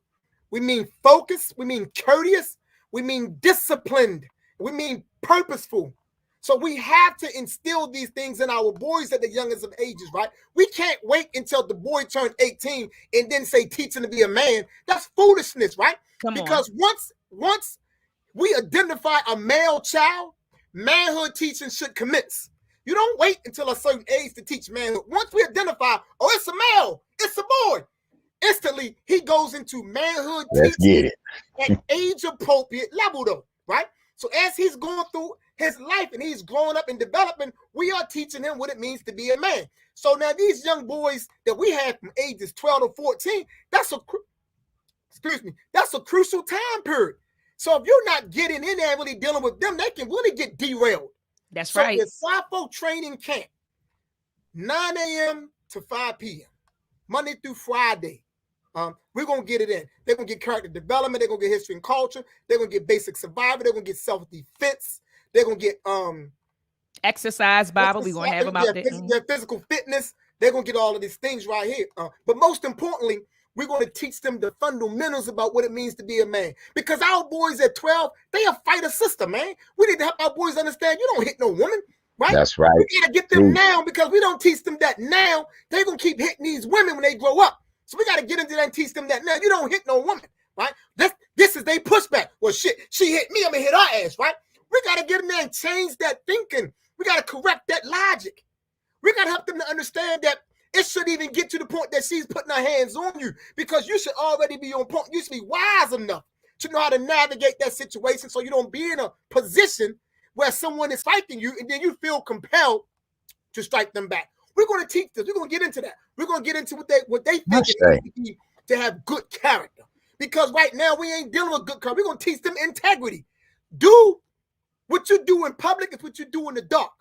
We mean focused. We mean courteous. We mean disciplined. We mean purposeful. So we have to instill these things in our boys at the youngest of ages, right? We can't wait until the boy turned 18 and then say teach him to be a man. That's foolishness, right? Because once we identify a male child, manhood teaching should commence. You don't wait until a certain age to teach manhood. Once we identify, oh, it's a male, it's a boy, instantly he goes into manhood teaching at age appropriate level, though, right? So as he's going through his life and he's growing up and developing, we are teaching him what it means to be a man. So now these young boys that we have from ages 12 to 14, that's a crucial time period. So if you're not getting in there and really dealing with them, they can really get derailed. That's right. So the Asafo training camp, 9 a.m. to 5 p.m., Monday through Friday. We're going to get it in. They're going to get character development. They're going to get history and culture. They're going to get basic survival. They're going to get self-defense. They're going to get exercise, Bible. We're going to have them out there. Their physical fitness. They're going to get all of these things right here. But most importantly, we're going to teach them the fundamentals about what it means to be a man. Because our boys at 12, they a fighter sister, man. We need to help our boys understand you don't hit no woman, right? That's right. We got to get them now, because we don't teach them that now. They're going to keep hitting these women when they grow up. So we got to get into that and teach them that now. You don't hit no woman, right? This is their pushback. Well, shit, she hit me, I'm going to hit her ass, right? We got to get in there and change that thinking. We got to correct that logic. We got to help them to understand that it should even get to the point that she's putting her hands on you, because you should already be on point. You should be wise enough to know how to navigate that situation so you don't be in a position where someone is striking you and then you feel compelled to strike them back. We're going to teach this. We're going to get into that. We're going to get into what they think it means to have good character. Because right now we ain't dealing with good character. We're going to teach them integrity. Do what you do in public is what you do in the dark,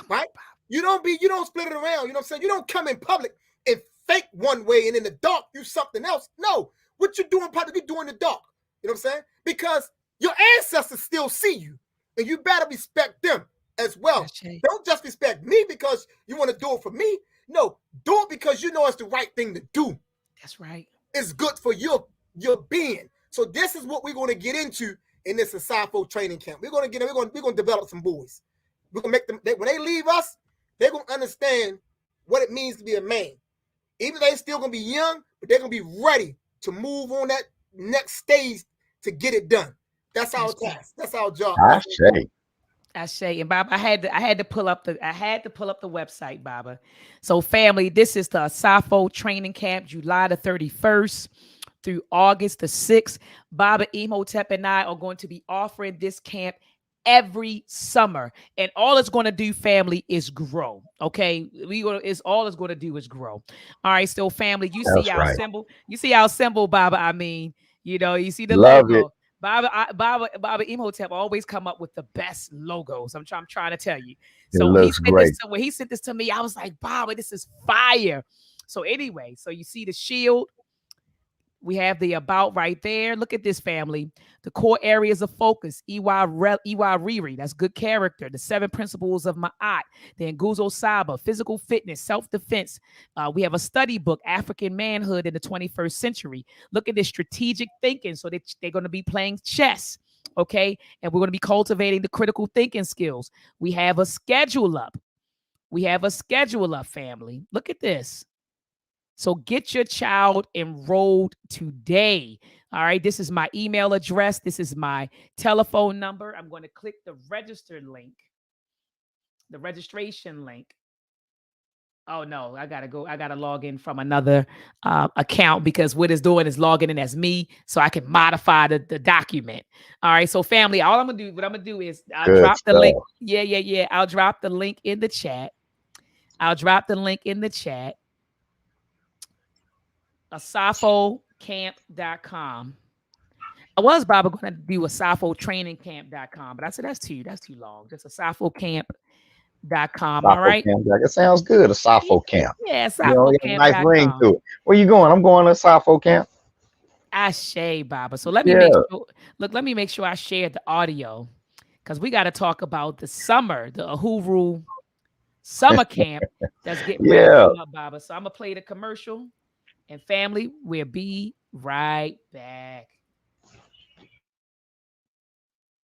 right? You don't split it around. You know what I'm saying? You don't come in public and fake one way and in the dark you something else. No, what you do in public, you do in the dark. You know what I'm saying? Because your ancestors still see you, and you better respect them as well. Don't just respect me because you want to do it for me. No, do it because you know it's the right thing to do. That's right. It's good for your being. So this is what we're going to get into in this Asafo training camp. We're going to develop some boys. We're going to make them, when they leave us, they're going to understand what it means to be a man. Even though they're still going to be young, but they're going to be ready to move on that next stage to get it done. That's our task. That's our job. I say, and Baba, I had to pull up the website, Baba. So, family, this is the Asafo training camp, July the 31st through August the 6th. Baba Imhotep and I are going to be offering this camp every summer, and all it's going to do, family, is grow. Okay, all it's going to do is grow. All right, so family, you see our symbol. You see our symbol, Baba. I mean, you see the logo. Baba Imhotep always come up with the best logos. I'm trying to tell you. So when he sent this to me, I was like, Baba, this is fire. So anyway, so you see the shield. We have the about right there. Look at this, family. The core areas of focus, Iwa Riri, that's good character. The 7 principles of Ma'at, the Nguzo Saba, physical fitness, self-defense. We have a study book, African Manhood in the 21st Century. Look at this strategic thinking. So they're going to be playing chess, okay? And we're going to be cultivating the critical thinking skills. We have a schedule up. Family. Look at this. So get your child enrolled today. All right. This is my email address. This is my telephone number. I'm going to click the registered link, the registration link. Oh, no, I got to log in from another account, because what it's doing is logging in as me so I can modify the document. All right. So, family, what I'm going to do is I'll drop the link. Yeah. I'll drop the link in the chat. I'll drop the link in the chat. AsafoCamp.com. I was, Baba, going to do AsafoTrainingCamp.com, but I said that's too long. Just AsafoCamp.com. All Asafo right. Camp. It sounds good. Asafo Camp. Yeah, You got a nice ring AsafoCamp.com. to it. Where you going? I'm going to Asafo Camp. Ashe, Baba. So let me make Yeah. sure. Look, let me make sure I share the audio because we got to talk about the summer, the Uhuru summer camp that's getting ready to Yeah. come up, Baba. So I'm gonna play the commercial, and family, we'll be right back.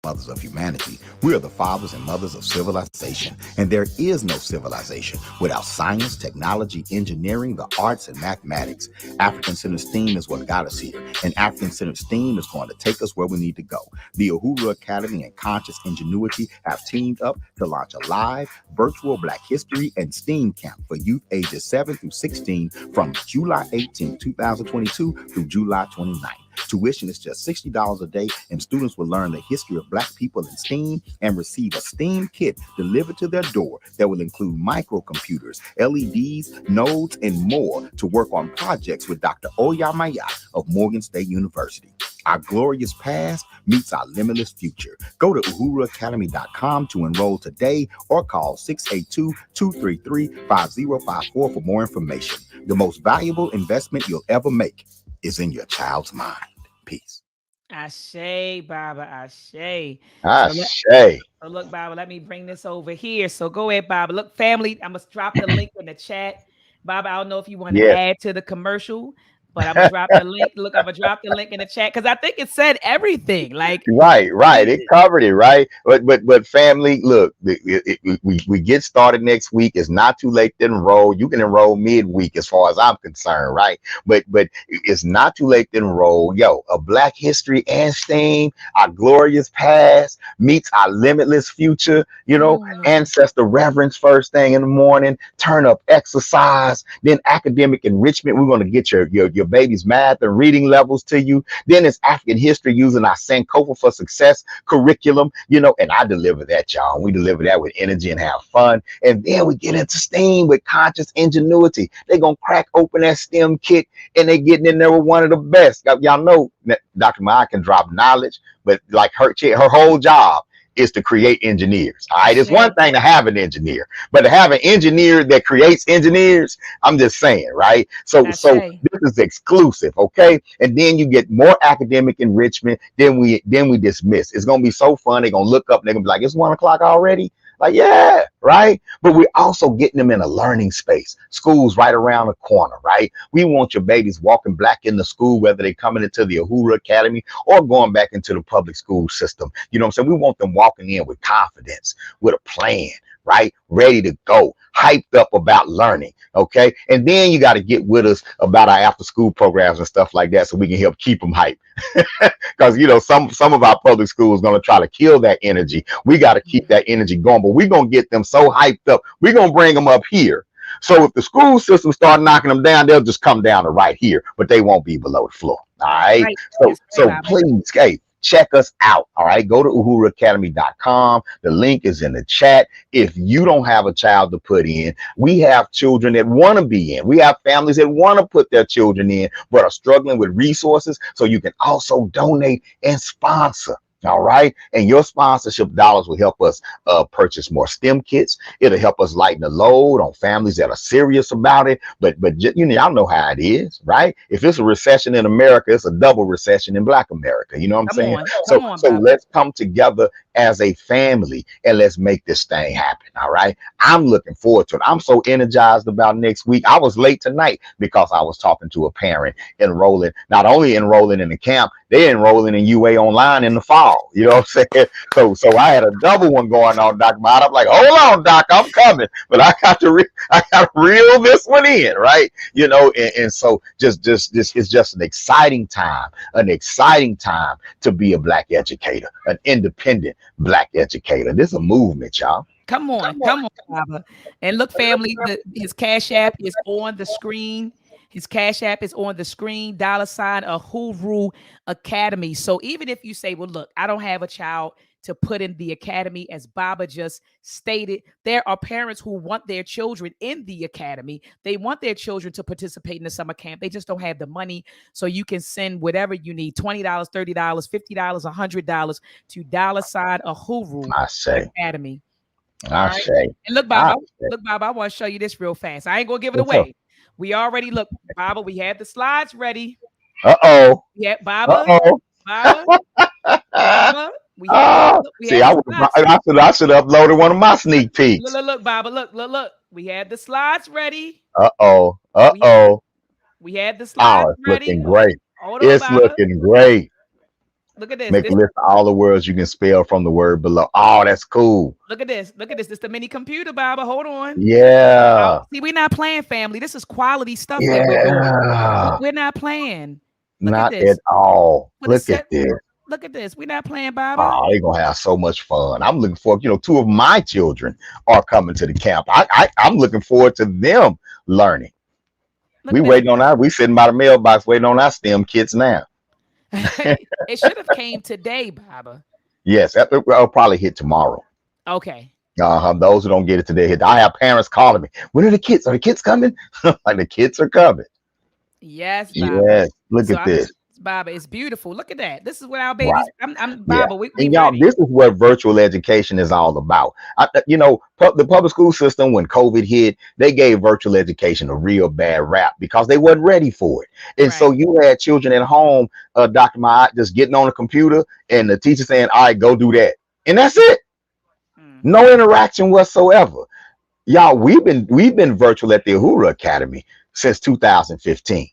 Mothers of humanity. We are the fathers and mothers of civilization, and there is no civilization without science, technology, engineering, the arts, and mathematics. African-centered STEAM is what got us here, and African-centered STEAM is going to take us where we need to go. The Uhuru Academy and Conscious Ingenuity have teamed up to launch a live, virtual Black History and STEAM camp for youth ages 7 through 16 from July 18, 2022 through July 29. Tuition is just $60 a day, and students will learn the history of Black people in STEAM and receive a STEAM kit delivered to their door that will include microcomputers, LEDs, nodes, and more to work on projects with Dr. Oyamaya of Morgan State University. Our glorious past meets our limitless future. Go to uhuruacademy.com to enroll today or call 682-233-5054 for more information. The most valuable investment you'll ever make is in your child's mind. Peace. Ashe, Baba, Ashe. So, Ashe. look, Baba, let me bring this over here. So go ahead, Baba. Look, family, I must drop the link in the chat. Baba, I don't know if you want to Yes. add to the commercial, but I'm gonna drop the link. Look, I'm gonna drop the link in the chat because I think it said everything. Like, Right. It covered it, right? But family, look, we get started next week. It's not too late to enroll. You can enroll midweek, as far as I'm concerned, right? But it's not too late to enroll. Yo, a Black history and STEAM, our glorious past meets our limitless future. Ancestor reverence first thing in the morning. Turn up exercise, then academic enrichment. We're going to get your baby's math and reading levels to you. Then it's African history using our Sankofa for Success curriculum, and I deliver that, y'all. We deliver that with energy and have fun. And then we get into STEAM with conscious ingenuity. They're going to crack open that STEM kit and they getting in there with one of the best. Y'all know that Dr. Maat can drop knowledge, but like her whole job is to create engineers. All right. It's one thing to have an engineer, but to have an engineer that creates engineers, I'm just saying, right? So this is exclusive, okay? And then you get more academic enrichment. Then we dismiss. It's gonna be so fun. They're gonna look up and they're gonna be like, it's 1 o'clock already. Like, yeah, right. But we're also getting them in a learning space. School's right around the corner, right? We want your babies walking Black in the school, whether they're coming into the Uhuru Academy or going back into the public school system. You know what I'm saying? We want them walking in with confidence, with a plan, right? Ready to go, hyped up about learning. Okay. And then you got to get with us about our after school programs and stuff like that so we can help keep them hyped. Because some of our public schools going to try to kill that energy. We got to keep that energy going, but we're going to get them so hyped up. We're going to bring them up here. So if the school system start knocking them down, they'll just come down to right here, but they won't be below the floor. All right. So please, hey, check us out. All right. Go to uhuruacademy.com. The link is in the chat. If you don't have a child to put in, we have children that want to be in. We have families that want to put their children in, but are struggling with resources. So you can also donate and sponsor. All right. And your sponsorship dollars will help us purchase more STEM kits. It'll help us lighten the load on families that are serious about it. But y'all know how it is, right? If it's a recession in America, it's a double recession in Black America. You know what I'm saying? So let's come together as a family and let's make this thing happen. All right. I'm looking forward to it. I'm so energized about next week. I was late tonight because I was talking to a parent not only enrolling in the camp, they're enrolling in UA online in the fall. You know what I'm saying? So I had a double one going on, Dr. Maat. I'm like, hold on, Doc, I'm coming, but I got to reel this one in, right? And so just it's just an exciting time to be a Black educator, an independent Black educator. This is a movement, y'all. Come on, Baba. And look, family, his Cash App is on the screen. His Cash App is on the screen, $Uhuru Academy. So even if you say, well, look, I don't have a child to put in the academy. As Baba just stated, there are parents who want their children in the academy. They want their children to participate in the summer camp. They just don't have the money. So you can send whatever you need, $20, $30, $50, $100 to $ Ahuru I say, Academy. All I right. say, And look, I Baba, say. I want to show you this real fast. I ain't gonna give it What's up? away. We already look, Baba. We have the slides ready. Uh-oh. Yeah, Baba, Uh-oh. Baba, Baba. Oh, We see, have the slides. I should have uploaded one of my sneak Look, peeks. look, look, Baba. Look. We had the slides ready. Uh-oh. We had Uh-oh. we had the Oh, slides it's ready. looking great. Hold on, It's Baba. looking great. Look at this. Make a This list of all the words you can spell from the word below. Oh, that's cool. look at this. Look at this. This is the mini computer, Baba. Hold on. Yeah. See, we're not playing, family. This is quality stuff that we're doing. Yeah. We're not playing. Look at Not this. at all. For the Look at set. this. Look at this. We're not playing, Baba. Oh, they're gonna have so much fun. I'm looking forward. Two of my children are coming to the camp. I'm looking forward to them learning. Look We at this. waiting on our. We sitting by the mailbox waiting on our STEM kits now. It should have came today, Baba. Yes, I'll probably hit tomorrow. Okay. Those who don't get it today hit. I have parents calling me. When are the kids? Are the kids coming? Like the kids are coming. Yes, Baba. Yes. Look So at this. Baba, it's beautiful. Look at that. This is what our Right. babies. I'm Yeah. Baba. We And y'all, ready. this is what virtual education is all about. The public school system, when COVID hit, they gave virtual education a real bad rap because they wasn't ready for it. And so Right. you had children at home, Dr. Maat, just getting on a computer and the teacher saying, all right, go do that. And that's it. Mm-hmm. No interaction whatsoever. Y'all, we've been virtual at the Uhuru Academy since 2015.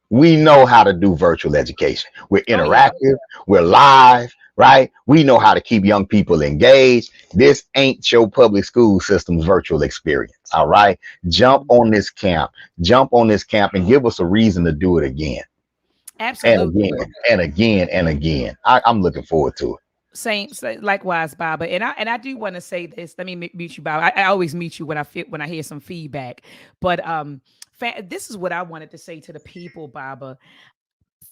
We know how to do virtual education. We're Oh yeah. interactive, we're live, right? We know how to keep young people engaged. This ain't your public school system's virtual experience. All right. Jump Mhm. on this camp, and give us a reason to do it again and Absolutely. again and again and again. I'm looking forward to it. Same, likewise, Baba. And I do want to say this. Let me mute you, Baba. I always mute you when I hear some feedback. But this is what I wanted to say to the people, Baba.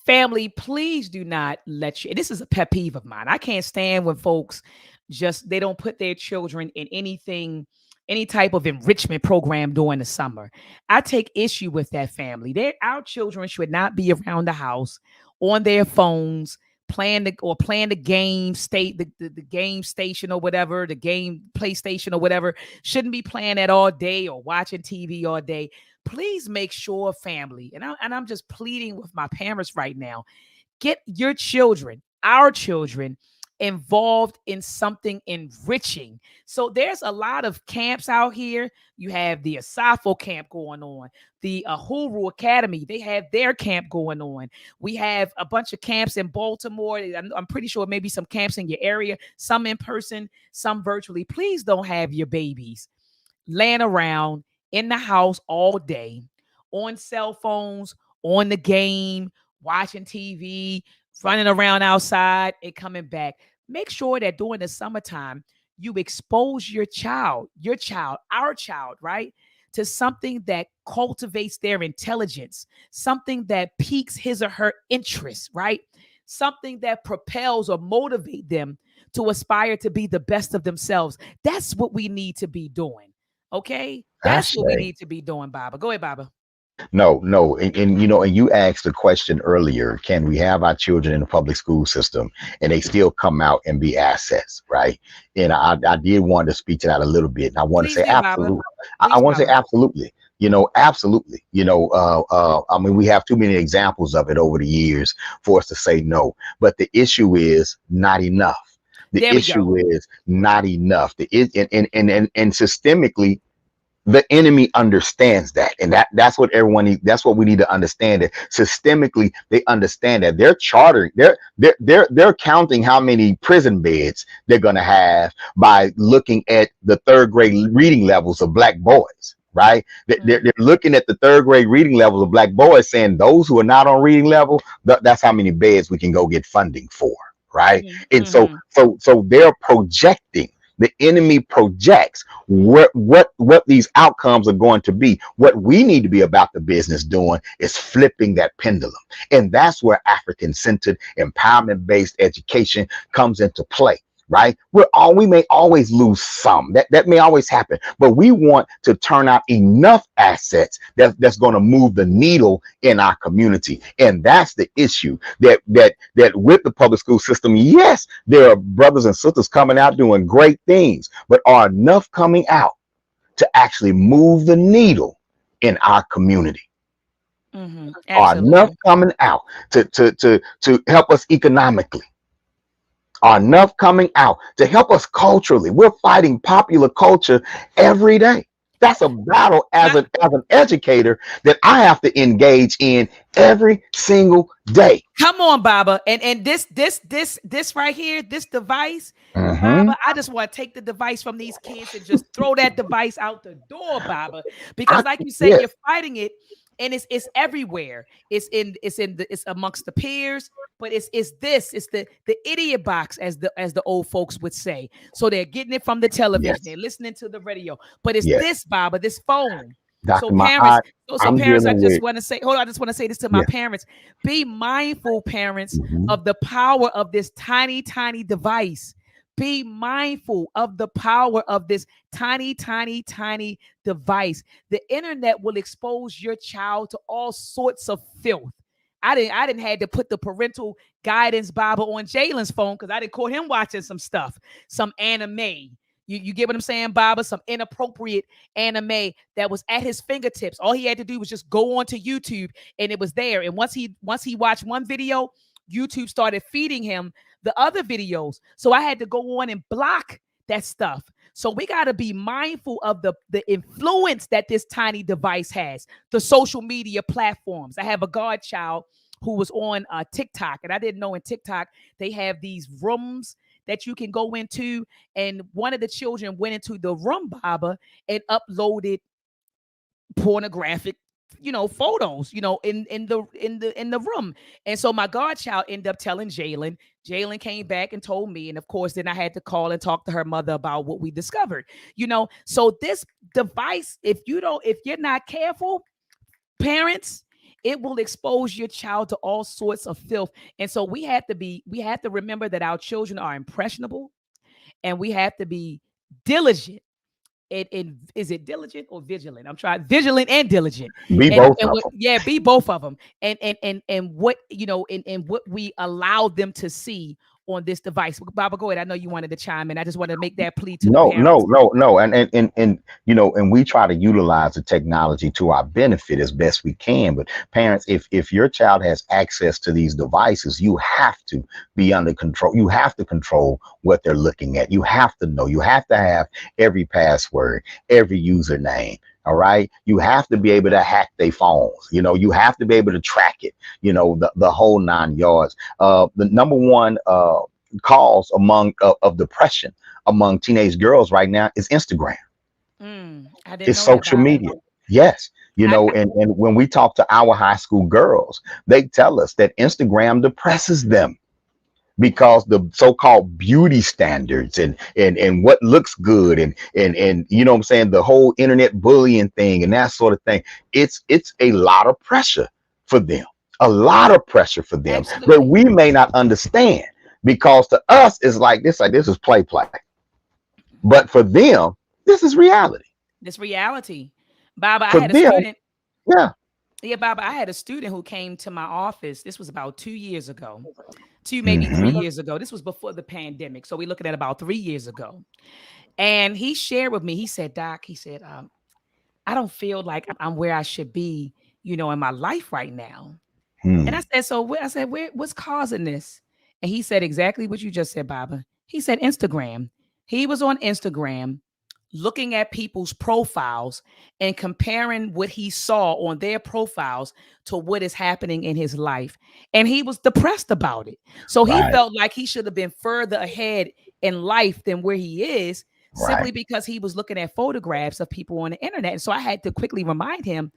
Family, please do not let you. This is a pet peeve of mine. I can't stand when folks they don't put their children in anything, any type of enrichment program during the summer. I take issue with that, family. Our children should not be around the house on their phones playing the game state the game station or whatever, the game PlayStation or whatever. Shouldn't be playing that all day or watching TV all day. Please make sure, family, and I'm just pleading with my parents right now, get your children, our children, involved in something enriching. So there's a lot of camps out here. You have the Asafo camp going on, the Ahuru Academy, they have their camp going on. We have a bunch of camps in Baltimore. I'm pretty sure maybe some camps in your area, some in person, some virtually. Please don't have your babies laying around in the house all day on cell phones, on the game, watching TV, running around outside and coming back. Make sure that during the summertime, you expose our child, right, to something that cultivates their intelligence, something that piques his or her interest, right? Something that propels or motivate them to aspire to be the best of themselves. That's what we need to be doing. Okay, I that's what we say. need to be doing, Baba. Go ahead, Baba. No, and you asked the question earlier, can we have our children in the public school system and they still come out and be assets, right? And I did want to speak to that a little bit. And I want to Please say do, Baba. absolutely. I Please, want to say Baba. absolutely. Absolutely. I mean, we have too many examples of it over the years for us to say no. But the issue is not enough. The There we go. issue is not enough. And systemically, the enemy understands that, and that's what that's what we need to understand. It systemically, they understand that they're chartering, they're counting how many prison beds they're going to have by looking at the third grade reading levels of black boys, right? They're looking at the third grade reading levels of black boys, saying those who are not on reading level, that's how many beds we can go get funding for, right? And so Mm-hmm. they're projecting. The enemy projects what these outcomes are going to be. What we need to be about the business doing is flipping that pendulum. And that's where African centered empowerment based education comes into play. right? We may always lose some. That may always happen, but we want to turn out enough assets that's going to move the needle in our community. And that's the issue, that with the public school system, yes, there are brothers and sisters coming out doing great things, but are enough coming out to actually move the needle in our community? Are enough Absolutely. coming out to help us economically? Are enough coming out to help us culturally? We're fighting popular culture every day. That's a battle as My, an educator that I have to engage in every single day. come on, Baba. And this right here, this device, Hmm. Baba, I just want to take the device from these kids and just throw that device out the door, Baba. I Because like you said, Yes, you're fighting it and it's everywhere. It's amongst the peers, but it's the idiot box as the old folks would say. So they're getting it from the television, yes, they're listening to the radio, but it's yes. this, Baba, this phone. So Dr. parents, Maat, so I'm parents, I dealing just with, want to say, hold on, I just want to say this to my yes. parents. Be mindful, parents, Hmm. of the power of this tiny, tiny device. Be mindful of the power of this tiny, tiny, tiny device. The internet will expose your child to all sorts of filth. I didn't had to put the parental guidance Bible on Jalen's phone because I didn't caught him watching some stuff, some anime. You get what I'm saying, Baba? Some inappropriate anime that was at his fingertips. All he had to do was just go onto YouTube and it was there. And once he watched one video, YouTube started feeding him the other videos. So I had to go on and block that stuff. So we got to be mindful of the influence that this tiny device has, the social media platforms. I have a godchild who was on TikTok, and I didn't know in TikTok they have these rooms that you can go into. And one of the children went into the room, Baba, and uploaded pornographic photos in the room. And so my godchild ended up telling Jalen came back and told me, and of course then I had to call and talk to her mother about what we discovered. So this device, if you're not careful, parents, it will expose your child to all sorts of filth. And so we have to remember that our children are impressionable, and we have to be diligent. Is it diligent or vigilant? I'm trying vigilant and diligent, Be and both and of what, them. yeah, be both of them, and what and what we allow them to see on this device. Baba, go ahead. I know you wanted to chime in. I just want to make that plea to the No, no, parents. no, no. And and we try to utilize the technology to our benefit as best we can. But parents, if your child has access to these devices, you have to be under control. You have to control what they're looking at. You have to know. You have to have every password, every username. All right. You have to be able to hack their phones. You have to be able to track it, the whole 9 yards. The number one cause of depression among teenage girls right now is Instagram. I didn't It's know that, social Baba. media. Yes. I And when we talk to our high school girls, they tell us that Instagram depresses them because the so-called beauty standards and what looks good and what I'm saying, the whole internet bullying thing and that sort of thing. It's a lot of pressure for them. A lot of pressure for them that absolutely we may not understand, because to us it's like this is play. But for them, this is reality. this reality, Baba. I For had a them, student. yeah. Yeah, Baba. I had a student who came to my office. This was about 2 years ago, maybe three Hmm. years ago. This was before the pandemic, so we're looking at about 3 years ago. And he shared with me. He said, "Doc," he said, "I don't feel like I'm where I should be, in my life right now." And I Hmm. said, "So I said, what's causing this?" And he said exactly what you just said, Baba. He said Instagram. He was on Instagram looking at people's profiles and comparing what he saw on their profiles to what is happening in his life. And he was depressed about it. So he Right, felt like he should have been further ahead in life than where he is, right. simply because he was looking at photographs of people on the internet. And so I had to quickly remind him,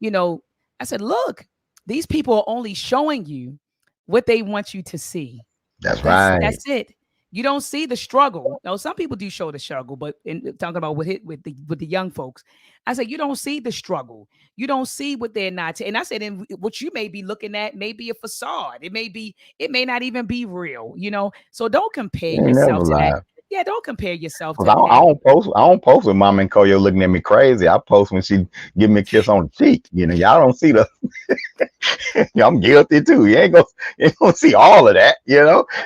you know, I said, look, these people are only showing you what they want you to see. That's That's right. that's it. You don't see the struggle. Now, some people do show the struggle, but in talking about with the young folks, I said you don't see the struggle. You don't see what they're not. And I said, and what you may be looking at may be a facade. It may not even be real. So don't compare You ain't never yourself to that. lied. Yeah, don't compare yourself 'Cause to that. I don't post when Mama and Koyo looking at me crazy. I post when she give me a kiss on the cheek. Y'all don't see the. I'm guilty too. You ain't gonna see all of that.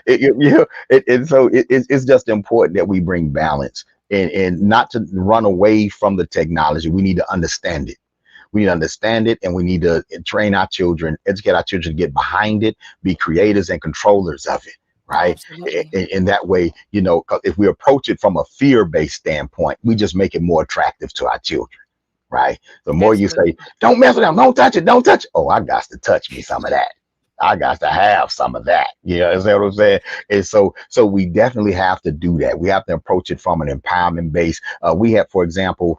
It's just important that we bring balance and not to run away from the technology. We need to understand it. We need to understand it, and we need to train our children, educate our children to get behind it, be creators and controllers of it. Right. Absolutely. In that way, 'cause if we approach it from a fear-based standpoint, we just make it more attractive to our children. Right. The more you say, Absolutely. don't mess with them, don't touch it, don't touch it. Oh, I got to touch me some of that. I got to have some of that. Is that what I'm saying? And so we definitely have to do that. We have to approach it from an empowerment base. We have, for example,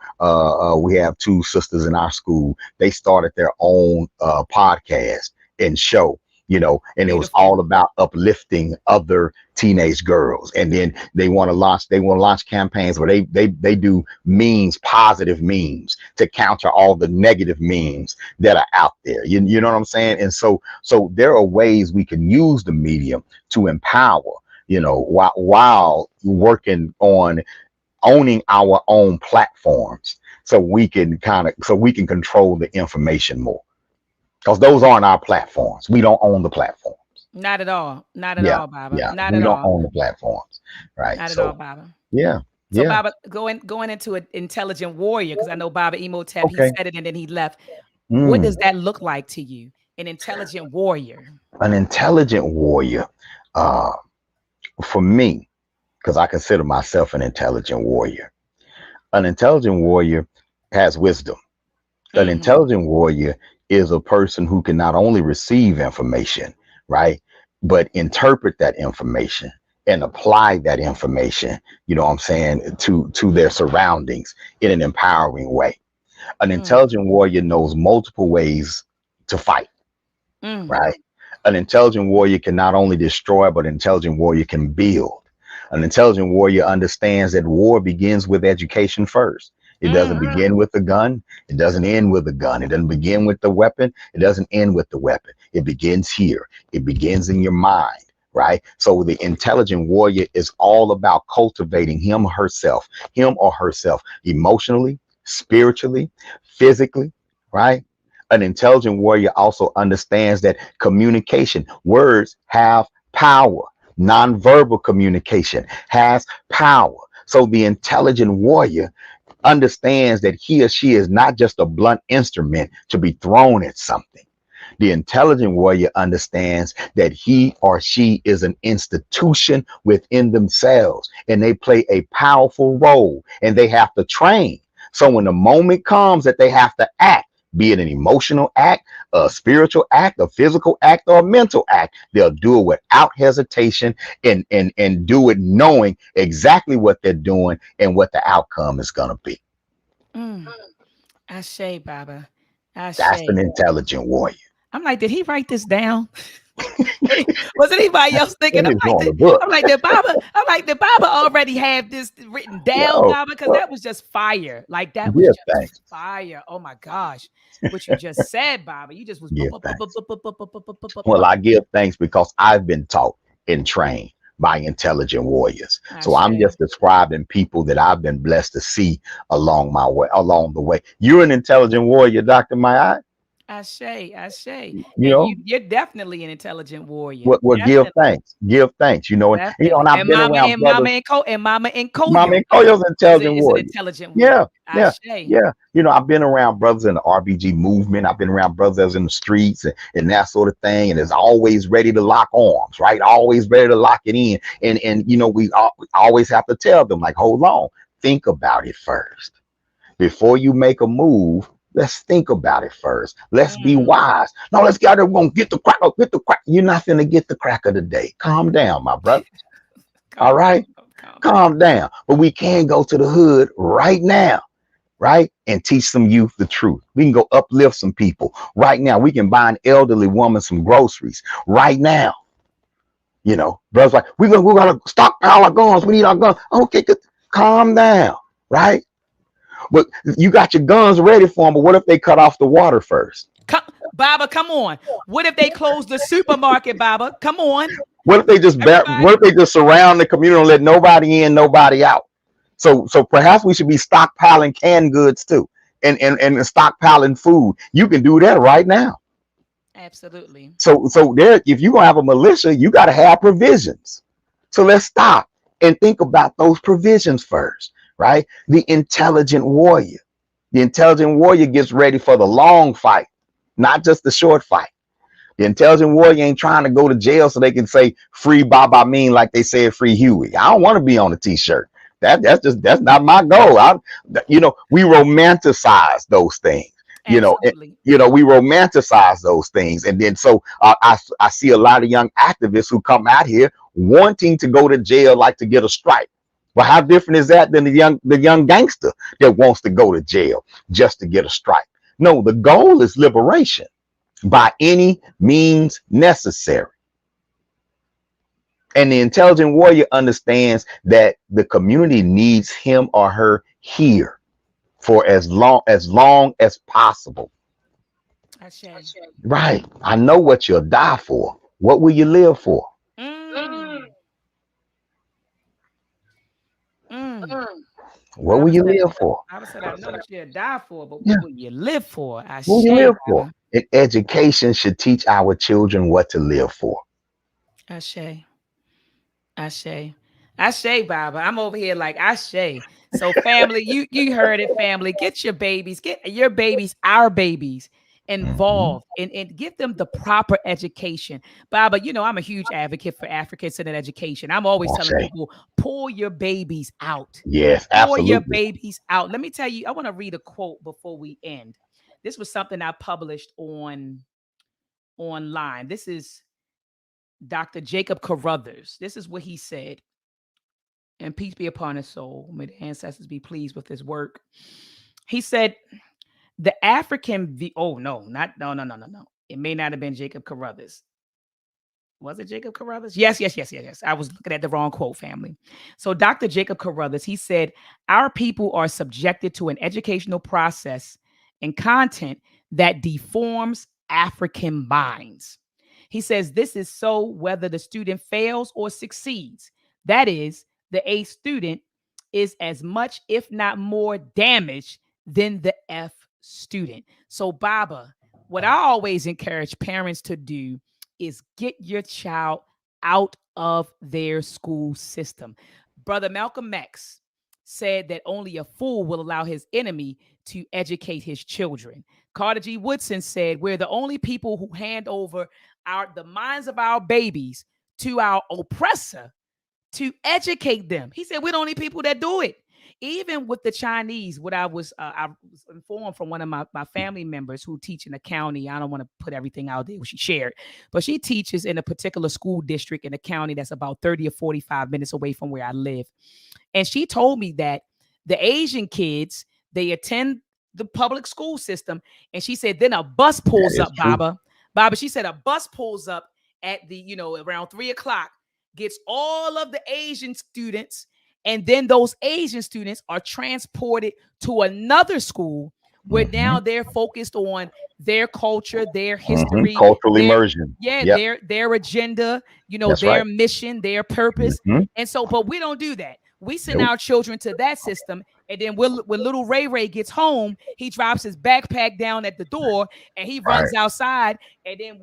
we have two sisters in our school. They started their own podcast and show. And it was Beautiful. all about uplifting other teenage girls. And then they want to launch campaigns where they do memes, positive memes to counter all the negative memes that are out there. You know what I'm saying? And so there are ways we can use the medium to empower, while working on owning our own platforms so we can control the information more. Because those aren't our platforms. We don't own the platforms. Not at all. Not at Yeah, all, Baba. yeah. Not We at don't all. own the platforms, right? Not at all, So Baba. yeah, So yeah. Baba, going into an intelligent warrior, because I know Baba Emotep, he Okay. said it and then he left. What does Mm. that look like to you? An intelligent warrior. An intelligent warrior, uh, for me, because I consider myself an intelligent warrior. An intelligent warrior has wisdom. An Mm-hmm. intelligent warrior is a person who can not only receive information, right, but interpret that information and apply that information, what I'm saying, to their surroundings in an empowering way. An Mm, intelligent warrior knows multiple ways to fight, mm, right? An intelligent warrior can not only destroy, but an intelligent warrior can build. An intelligent warrior understands that war begins with education first. It doesn't mm, begin with the gun. It doesn't end with the gun. It doesn't begin with the weapon. It doesn't end with the weapon. It begins here. It begins in your mind, right? So the intelligent warrior is all about cultivating him or herself, emotionally, spiritually, physically, right? An intelligent warrior also understands that communication, words have power. Nonverbal communication has power. So the intelligent warrior understands that he or she is not just a blunt instrument to be thrown at something. The intelligent warrior understands that he or she is an institution within themselves and they play a powerful role and they have to train. So when the moment comes that they have to act, be it an emotional act, a spiritual act, a physical act, or a mental act, they'll do it without hesitation and do it knowing exactly what they're doing and what the outcome is going to be. mm. Ashe, Baba. That's an Ashe. intelligent warrior. I'm like, did he write this down? Was anybody else thinking? And I'm it's like, on the book. did Baba already have this written down, Yo, Baba? Because that was just fire. Like that was give just thanks. fire. Oh my gosh. What you just said, Baba. You just was Give thanks. Well, I give thanks because I've been taught and trained by intelligent warriors. So I'm Ashe. just describing people that I've been blessed to see along the way. You're an intelligent warrior, Dr. Maat. Ashe. Ashe. You And know, you're definitely an intelligent warrior. what give Definitely. thanks. Give thanks. And Definitely. I've And been mama around and mama brothers. and Mama and Mama Koyo and Koyo's an intelligent is an warrior. intelligent Yeah, warrior. yeah, Ashe. yeah. I've been around brothers in the RBG movement. I've been around brothers in the streets and that sort of thing. And it's always ready to lock arms, right? Always ready to lock it in. And we always have to tell them, like, hold on, think about it first. Before you make a move, let's think about it first. Let's be Mm, wise. No, let's get out there. We're gonna get the crack. Get the crack. You're not gonna get the crack of the day. Calm down, my brother. All calm right? down. Calm down. Calm down. But we can go to the hood right now, right? And teach some youth the truth. We can go uplift some people right now. We can buy an elderly woman some groceries right now. You know, brothers like, we gotta stockpile our guns. We need our guns. Okay, good. Calm down, right? But you got your guns ready for them. But what if they cut off the water first? Baba, come on. What if they close the supermarket, Baba? Come on, What if they just everybody. what if they just surround the community and let nobody in, nobody out? So perhaps we should be stockpiling canned goods too, and stockpiling food. You can do that right now. Absolutely. So there, if you're gonna have a militia, you got to have provisions. So let's stop and think about those provisions first, right? The intelligent warrior. The intelligent warrior gets ready for the long fight, not just the short fight. The intelligent warrior ain't trying to go to jail so they can say free Baba Mean like they said free Huey. I don't want to be on a t-shirt. That's not my goal. We romanticize those things. Absolutely. We romanticize those things, and then so I see a lot of young activists who come out here wanting to go to jail like to get a stripe. Well, how different is that than the young gangster that wants to go to jail just to get a stripe? No, the goal is liberation by any means necessary. And the intelligent warrior understands that the community needs him or her here for as long as possible. Right. I know what you'll die for. What will you live for? What will you live for? I said, I know what you'll die for, but what will you live for? What will you live for? And education should teach our children what to live for. Ashe, Baba. I'm over here like Ashe. So family, you heard it, family. Get your babies, our babies involved and give them the proper education. Baba, I'm a huge advocate for African-centered education. I'm always telling people, pull your babies out. Yes, absolutely. Pull your babies out. Let me tell you, I want to read a quote before we end. This was something I published online. This is Dr. Jacob Carruthers. This is what he said. And peace be upon his soul. May the ancestors be pleased with his work. He said, the African, no. It may not have been Jacob Carruthers. Was it Jacob Carruthers? Yes. I was looking at the wrong quote, family. So Dr. Jacob Carruthers, he said, our people are subjected to an educational process and content that deforms African minds. He says this is so whether the student fails or succeeds. That is, the A student is as much, if not more, damaged than the F student. So, Baba, what I always encourage parents to do is get your child out of their school system. Brother Malcolm X said that only a fool will allow his enemy to educate his children. Carter G. Woodson said, we're the only people who hand over the minds of our babies to our oppressor to educate them. He said, we're the only people that do it. Even with the Chinese, what I was informed from one of my family members who teach in the county. I don't want to put everything out there what she shared, but she teaches in a particular school district in the county that's about 30 or 45 minutes away from where I live. And she told me that the Asian kids, they attend the public school system. And she said, then a bus pulls up, Baba. She said a bus pulls up at around 3:00, gets all of the Asian students. And then those Asian students are transported to another school where now they're focused on their culture, their history, cultural immersion. Yeah, their agenda, their mission, their purpose. And so, but we don't do that. We send our children to that system. And then when little Ray gets home, he drops his backpack down at the door and he runs outside. And then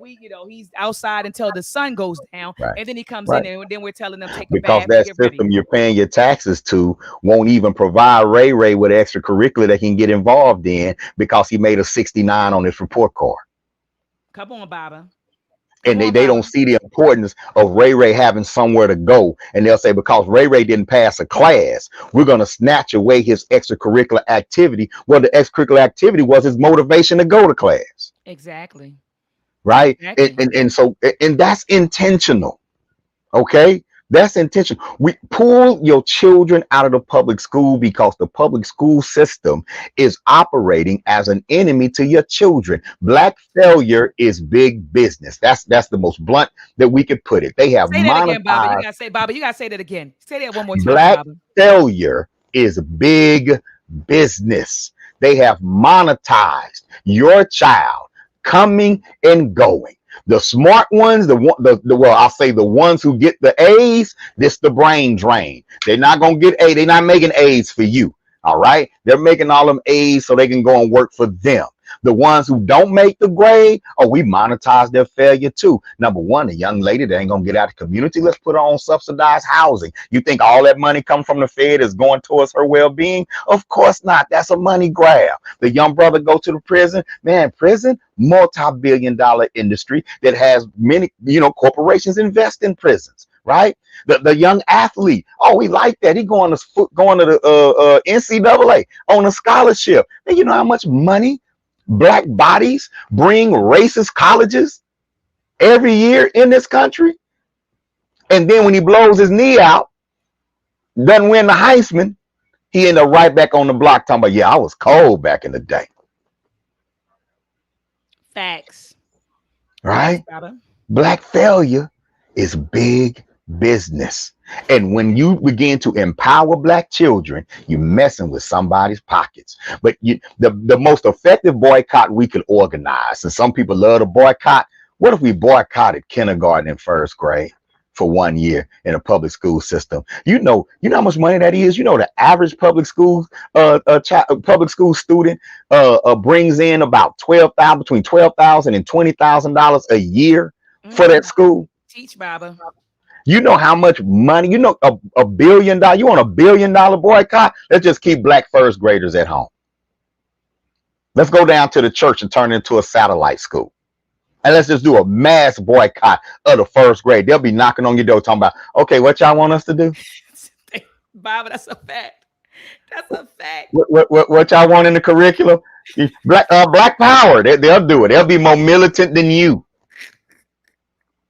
he's outside until the sun goes down. And then he comes in and then we're telling them take a bath. Because that system you're paying your taxes to won't even provide Ray with extracurricular that he can get involved in because he made a 69 on his report card. Come on, Baba. And they don't see the importance of Ray having somewhere to go. And they'll say, because Ray didn't pass a class, we're going to snatch away his extracurricular activity. Well, the extracurricular activity was his motivation to go to class. Exactly. Right. Exactly. And so that's intentional. Okay. That's intentional. We pull your children out of the public school because the public school system is operating as an enemy to your children. Black failure is big business. That's the most blunt that we could put it. They have Say that again, Baba. monetized. Baba, you gotta say that again. Say that one more time, Black Baba. failure is big business. They have monetized your child coming and going. The smart ones, well, I'll say the ones who get the A's, this the brain drain. They're not gonna get A. They're not making A's for you. All right, they're making all them A's so they can go and work for them. The ones who don't make the grade, oh, we monetize their failure too. Number one, the young lady that ain't gonna get out of the community, let's put her on subsidized housing. You think all that money come from the Fed is going towards her well-being? Of course not. That's a money grab. The young brother go to the prison, man, prison, multi-billion-dollar industry that has many, corporations invest in prisons, right? The young athlete, oh, we like that. He going to the NCAA on a scholarship. And you know how much money black bodies bring racist colleges every year in this country? And then when he blows his knee out, doesn't win the Heisman, he end up right back on the block talking about, yeah, I was cold back in the day. Facts. Right? Facts, black failure is big business. And when you begin to empower black children, you're messing with somebody's pockets. But the most effective boycott we could organize, and some people love to boycott, what if we boycotted kindergarten and first grade for 1 year in a public school system? You know how much money that is. The average public school student brings in about between $12,000 and $20,000 a year for that school. Teach, Baba. You know how much money, a $1 billion, you want $1 billion boycott? Let's just keep black first graders at home. Let's go down to the church and turn it into a satellite school. And let's just do a mass boycott of the first grade. They'll be knocking on your door talking about, okay, what y'all want us to do? Baba, that's a fact. That's a fact. What y'all want in the curriculum? Black power. They'll do it. They'll be more militant than you.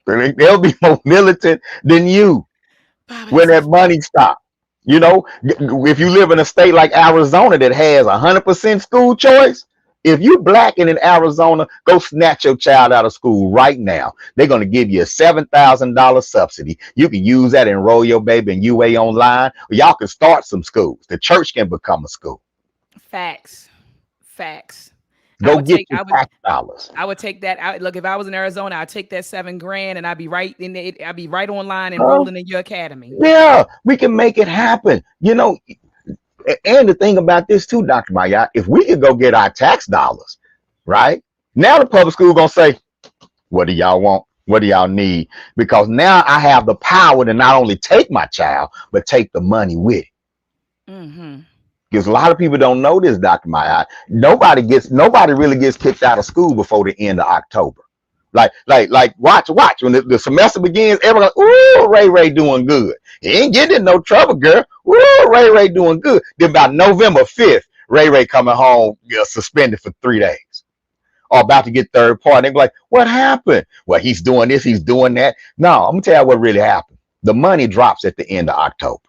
They'll be more militant than you when that money stops. If you live in a state like Arizona that has 100% school choice, if you black and in Arizona, go snatch your child out of school right now. They're going to give you a $7,000 subsidy. You can use that and enroll your baby in UA online, or y'all can start some schools. The church can become a school. Facts. Go get your tax dollars. I would take that. Look, if I was in Arizona, I'd take that $7,000 and I'd be right in it. I'd be right online enrolling in your academy. Yeah, we can make it happen. And the thing about this too, Dr. Maat, if we could go get our tax dollars, right? Now the public school gonna say, what do y'all want? What do y'all need? Because now I have the power to not only take my child, but take the money with it. Mm-hmm. Because a lot of people don't know this, Dr. Maat. Nobody really gets kicked out of school before the end of October. Like, watch. When the semester begins, everyone goes, ooh, Ray doing good. He ain't getting in no trouble, girl. Ooh, Ray doing good. Then about November 5th, Ray coming home suspended for 3 days. Or about to get third party. They be like, what happened? Well, he's doing this, he's doing that. No, I'm gonna tell you what really happened. The money drops at the end of October.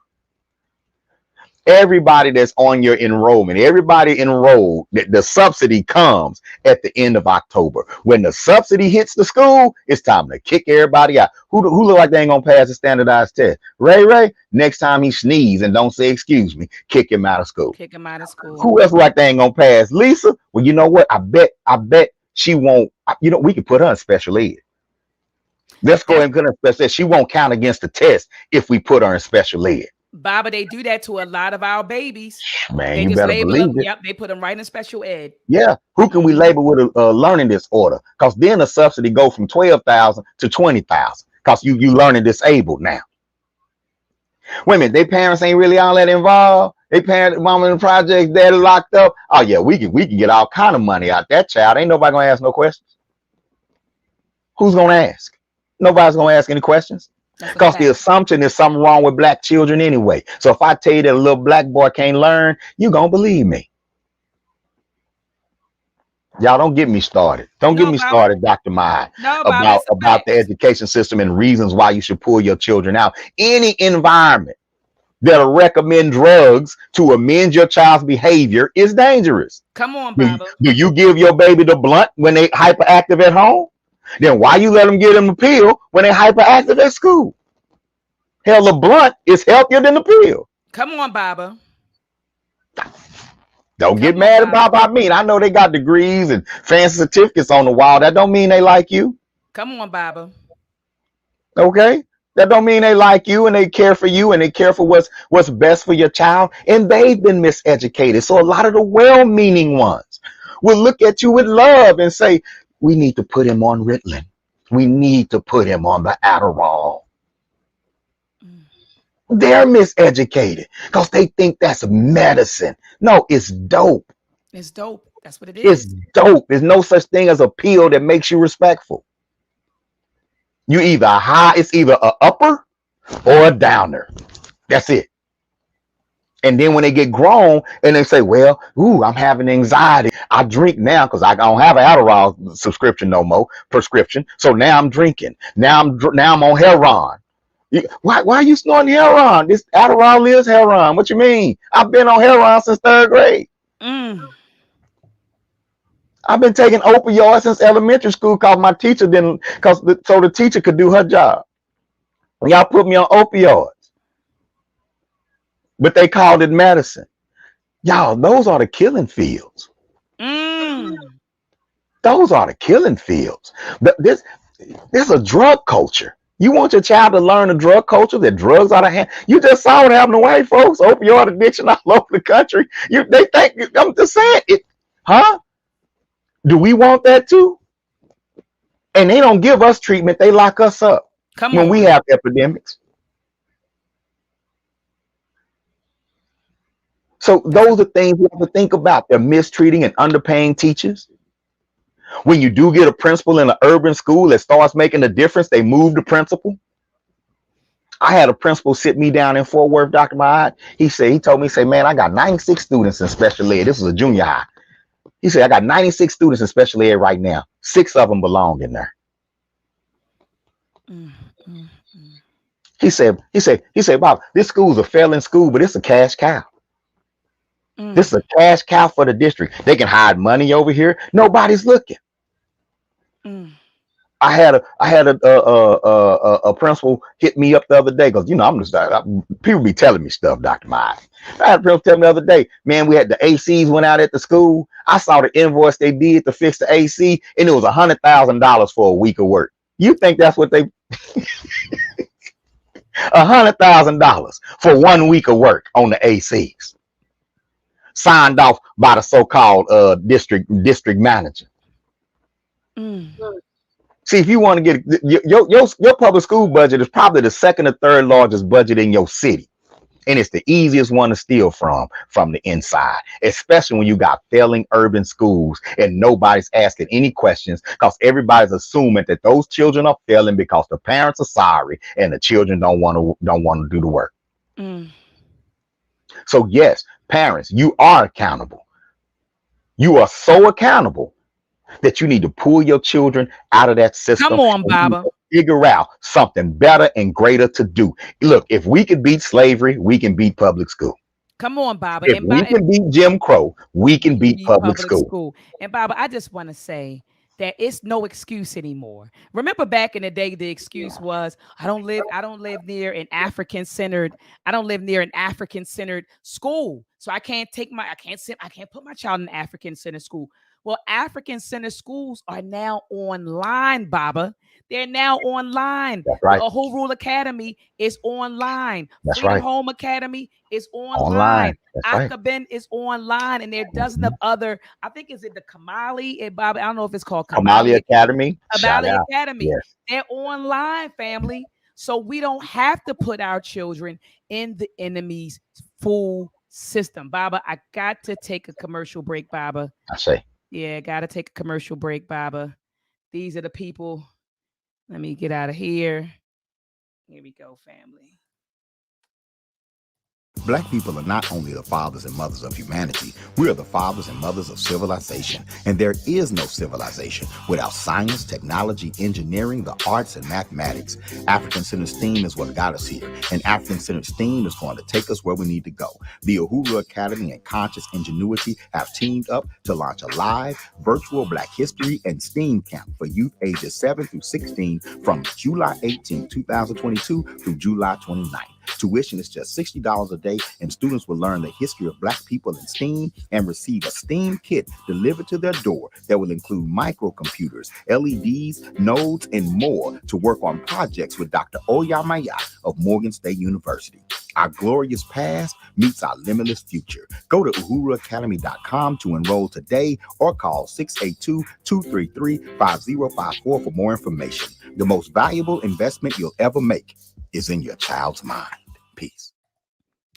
Everybody that's on your enrollment, everybody enrolled, the subsidy comes at the end of October. When the subsidy hits the school, it's time to kick everybody out. Who look like they ain't gonna pass the standardized test? Ray, next time he sneeze and don't say excuse me, kick him out of school. Who else like they ain't gonna pass? Lisa? Well, you know what? I bet she won't. We could put her in special ed. Let's go ahead and put her in special ed. She won't count against the test if we put her in special ed. Baba, they do that to a lot of our babies. Man, they you just better label believe them. it. Yep, they put them right in special ed. Yeah, who can we label with a learning disorder? Because then the subsidy go from 12,000 to 20,000. Because you learning disabled now. Wait a minute, their parents ain't really all that involved. They parents, mama in the projects, daddy locked up. Oh yeah, we can get all kind of money out that child. Ain't nobody gonna ask no questions. Who's gonna ask? Nobody's gonna ask any questions. Because the assumption is something wrong with black children anyway. So if I tell you that a little black boy can't learn, you gonna believe me. Y'all don't get me started. Don't get No, me Baba. started, Dr. Maya, No, Baba. about It's a fact. the education system and reasons why you should pull your children out. Any environment that'll recommend drugs to amend your child's behavior is dangerous. Come on, Do you, Baba. do you give your baby the blunt when they hyperactive at home? Then why you let them get them the pill when they hyperactive at school? Hell, the blunt is healthier than the pill. Come on, Baba. Don't get Come on, mad about Baba. what I mean. I know they got degrees and fancy certificates on the wall. That don't mean they like you. Come on, Baba. Okay? That don't mean they like you and they care for you and they care for what's best for your child. And they've been miseducated. So a lot of the well-meaning ones will look at you with love and say, we need to put him on Ritalin. We need to put him on the Adderall. They're miseducated because they think that's medicine. No, it's dope. It's dope. That's what it It's is. dope. There's no such thing as a pill that makes you respectful. You either high, it's either a upper or a downer. That's it. And then when they get grown and they say, well, ooh, I'm having anxiety. I drink now because I don't have an Adderall subscription no more, prescription. So now I'm drinking. Now I'm on heroin. Why are you snorting heroin? This Adderall is heroin. What you mean? I've been on heroin since third grade. Mm. I've been taking opioids since elementary school because my teacher didn't, so the teacher could do her job. Y'all put me on opioids, but they called it medicine. Y'all, those are the killing fields. Mm. Those are the killing fields. There's a drug culture. You want your child to learn a drug culture that drugs out of hand. You just saw what happened to white folks, opioid addiction all over the country. They think I'm just saying it, huh? Do we want that too? And they don't give us treatment. They lock us up Come when we on. have epidemics. So That's a those are things we have to think about. They're mistreating and underpaying teachers. When you do get a principal in an urban school that starts making a difference, they move the principal. I had a principal sit me down in Fort Worth, Dr. Maat. He told me, say, man, I got 96 students in special ed. This was a junior high. He said, I got 96 students in special ed right now. 6 of them belong in there. mm, mm, mm. He said, Bob, this school's a failing school, but it's a cash cow. This is a cash cow for the district. They can hide money over here. Nobody's looking. Mm. I had a principal hit me up the other day because I'm just people be telling me stuff, Dr. Mike. I had a principal tell me the other day, man, we had the ACs went out at the school. I saw the invoice they did to fix the AC, and it was $100,000 for a week of work. You think that's what they $100,000 for 1 week of work on the ACs, signed off by the so-called district manager. Mm. See, if you want to get your public school budget is probably the second or third largest budget in your city. And it's the easiest one to steal from the inside, especially when you got failing urban schools and nobody's asking any questions because everybody's assuming that those children are failing because the parents are sorry and the children don't want to do the work. Mm. So yes, parents, you are accountable. You are so accountable that you need to pull your children out of that Come system on, and Baba. figure out something better and greater to do. Look, if we can beat slavery, we can beat public school. Come on, Baba. If we can beat Jim Crow, we can We can beat be public public school. school. And Baba, I just want to say that it's no excuse anymore. Remember back in the day, the excuse was, I don't live near an African centered, I don't live near an African centered school. So I can't put my child in an African centered school. Well, African centered schools are now online, Baba. They're now online. That's The right. Whole Rule Academy is online. That's Freedom right. Home Academy is Online. online. That's right. Akaben is online, and there are dozens of Mhm. other. I think is it the Kamali? Bob, I don't know if it's called Kamali Kamali. Academy, shout Kamali out. Academy. Yes, They're online, family. So we don't have to put our children in the enemy's full system. Baba, I got to take a commercial break, Baba. I say. Yeah, got to take a commercial break, Baba. These are the people. Let me get out of here. Here we go, family. Black people are not only the fathers and mothers of humanity, we are the fathers and mothers of civilization. And there is no civilization without science, technology, engineering, the arts, and mathematics. African-centered STEAM is what got us here, and African-centered STEAM is going to take us where we need to go. The Uhuru Academy and Conscious Ingenuity have teamed up to launch a live, virtual Black History and STEAM camp for youth ages 7 through 16 from July 18, 2022 through July 29. Tuition is just $60 a day, and students will learn the history of Black people in STEAM and receive a STEAM kit delivered to their door that will include microcomputers, LEDs, nodes, and more to work on projects with Dr. Oyamaya of Morgan State University. Our glorious past meets our limitless future. Go to uhuruacademy.com to enroll today or call 682-233-5054 for more information. The most valuable investment you'll ever make is in your child's mind. Peace.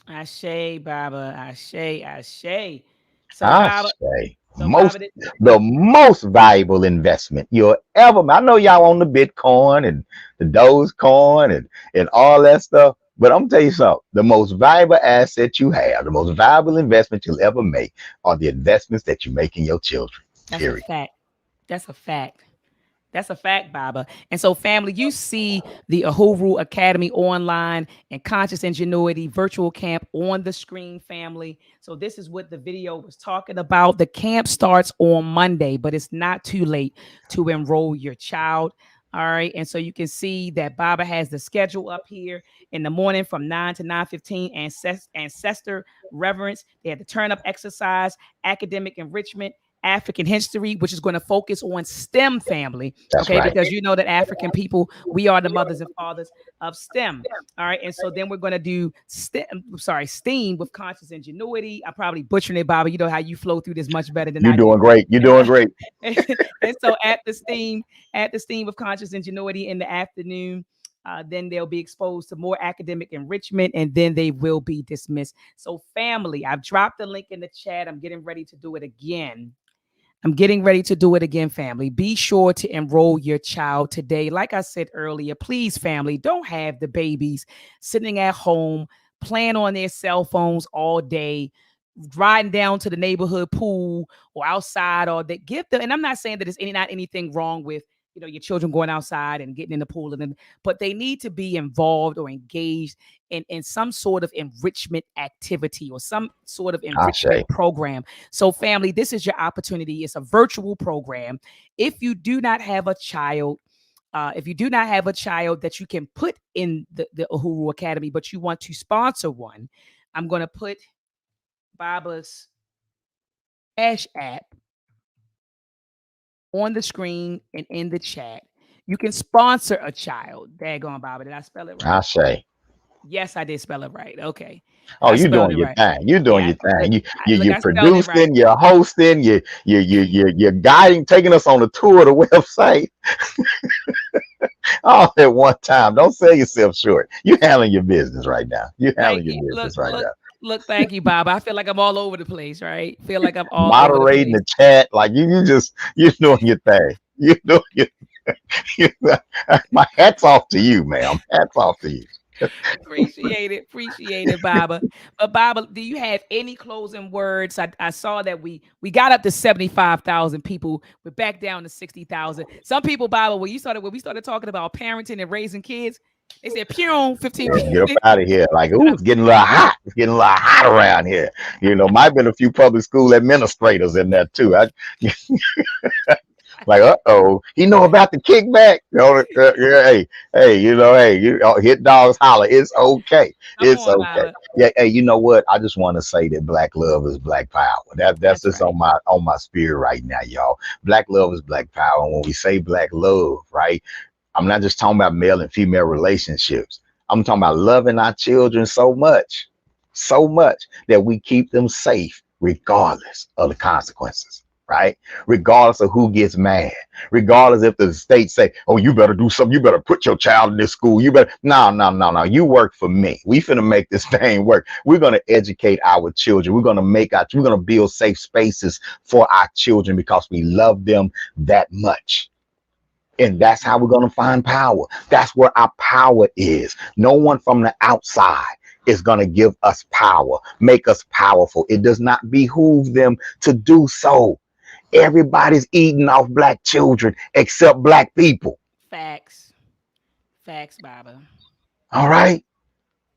Ashe, Baba. Ashe, Ashe. So, I Baba. say So, Baba. the most valuable investment you'll ever. I know y'all on the Bitcoin and the Dogecoin and all that stuff, but I'm gonna tell you something. The most valuable asset you have, the most valuable investment you'll ever make, are the investments that you make in your children. That's a Period. fact. That's a fact. That's a fact, Baba. And so, family, you see the Uhuru Academy online and Conscious Ingenuity virtual camp on the screen, family. So this is what the video was talking about. The camp starts on Monday, but it's not too late to enroll your child. All right. And so you can see that Baba has the schedule up here in the morning from 9 to 9:15, ancestor reverence. They had the turn up exercise, academic enrichment, African history, which is going to focus on STEM, family. That's Okay, right. because you know that African people, we are the mothers and fathers of STEM. All right, and so then we're going to do STEAM with conscious ingenuity. I'm probably butchering it, Bobby. You know how you flow through this much better than You're I do. doing great. You're doing great. And so at the STEAM of conscious ingenuity in the afternoon, then they'll be exposed to more academic enrichment, and then they will be dismissed. So, family, I've dropped the link in the chat. I'm getting ready to do it again. Family. Be sure to enroll your child today. Like I said earlier, please, family, don't have the babies sitting at home playing on their cell phones all day, riding down to the neighborhood pool or outside, or they give them. And I'm not saying that there's not anything wrong with your children going outside and getting in the pool, but they need to be involved or engaged in some sort of enrichment activity or some sort of I enrichment say. program. So, family, this is your opportunity. It's a virtual program. If you do not have a child, that you can put in the Uhuru Academy, but you want to sponsor one, I'm going to put Baba's Cash App on the screen and in the chat. You can sponsor a child. Daggone, Baba, did I spell it I right? say. Yes, I did spell it right. Okay. Oh, I you're spelled doing it your right. thing. You're doing Yeah, your thing. look, You're I spelled it right. producing. You're hosting. You're guiding, taking us on a tour of the website all at one time. Don't sell yourself short. You're handling your business right now. You're Thank handling your you. Look, business right look, now. look, thank you, Bob. I feel like I'm all over the place, right? Feel like I'm all over the Moderating place. the chat, like you're doing your thing. You're doing your. My hat's off to you, ma'am. Hats off to you. Appreciate it, Baba. But Baba, do you have any closing words? I saw that we got up to 75,000 people. We're back down to 60,000. Some people, Baba, when we started talking about parenting and raising kids, they said, "Pew, 15 Yeah, get up people." out of here. Like, ooh, it's getting a little hot. It's getting a little hot around here. Might have been a few public school administrators in there too. Like, he know about the kickback. Yeah, hey, hit dogs holler. It's okay. Come It's on, okay. Baba. Yeah, hey, you know what? I just want to say that black love is black power. That's That's just right. on my spirit right now, y'all. Black love is black power. And when we say black love, right? I'm not just talking about male and female relationships. I'm talking about loving our children so much that we keep them safe regardless of the consequences, right? Regardless of who gets mad, regardless if the state say, "Oh, you better do something. You better put your child in this school. You better." No, no, no, no. You work for me. We finna make this thing work. We're gonna educate our children. We're gonna build safe spaces for our children because we love them that much. And that's how we're going to find power. That's where our power is. No one from the outside is going to give us power, make us powerful. It does not behoove them to do so. Everybody's eating off black children except black people. Facts. Facts, Baba. All right.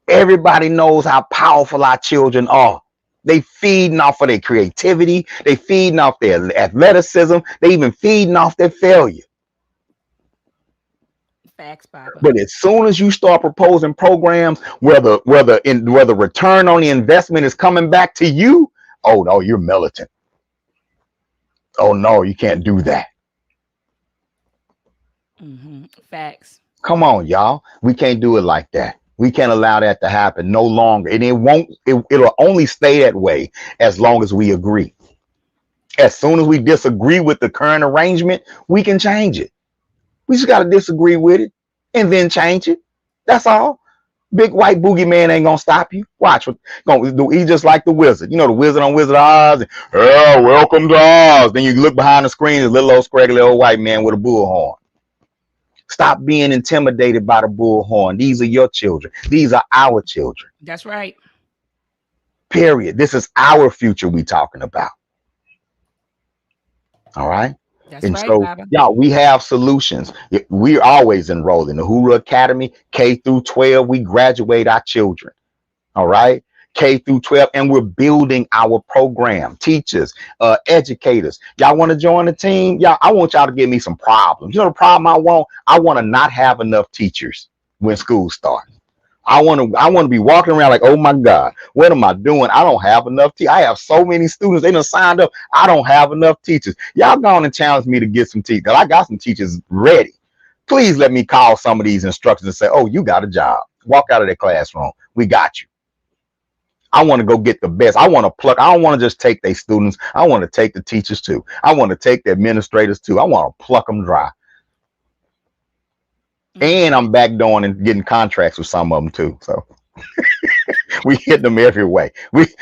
Everybody knows how powerful our children are. They feeding off of their creativity. They feeding off their athleticism. They even feeding off their failure. Facts, Baba. But as soon as you start proposing programs whether return on the investment is coming back to you, oh no, you're militant. Oh no, you can't do that. Facts. Come on, y'all. We can't do it like that. We can't allow that to happen no longer. And it'll only stay that way as long as we agree. As soon as we disagree with the current arrangement, we can change it. We just got to disagree with it and then change it. That's all. Big white boogeyman ain't gonna stop you. Watch. He's just like the wizard. You know the wizard on Wizard of Oz. Oh, welcome to Oz. Then you look behind the screen, there's a little old scraggly old white man with a bullhorn. Stop being intimidated by the bullhorn. These are your children. These are our children. That's right. Period. This is our future we talking about. All right. That's And right, so, Baba. y'all, we have solutions. We're always enrolled in the Huru Academy, K through 12. We graduate our children. All right. K through 12. And we're building our program. Teachers, educators. Y'all want to join the team? Y'all, I want y'all to give me some problems. You know the problem I want? I want to not have enough teachers when school starts. I want to be walking around like, oh my God, what am I doing? I don't have enough teachers. I have so many students. They done signed up. I don't have enough teachers. Y'all go on and challenge me to get some teachers. I got some teachers ready. Please let me call some of these instructors and say, oh, you got a job. Walk out of their classroom. We got you. I want to go get the best. I want to pluck. I don't want to just take their students. I want to take the teachers too. I want to take the administrators too. I want to pluck them dry. And I'm backdooring and getting contracts with some of them too. So we hit them every way. As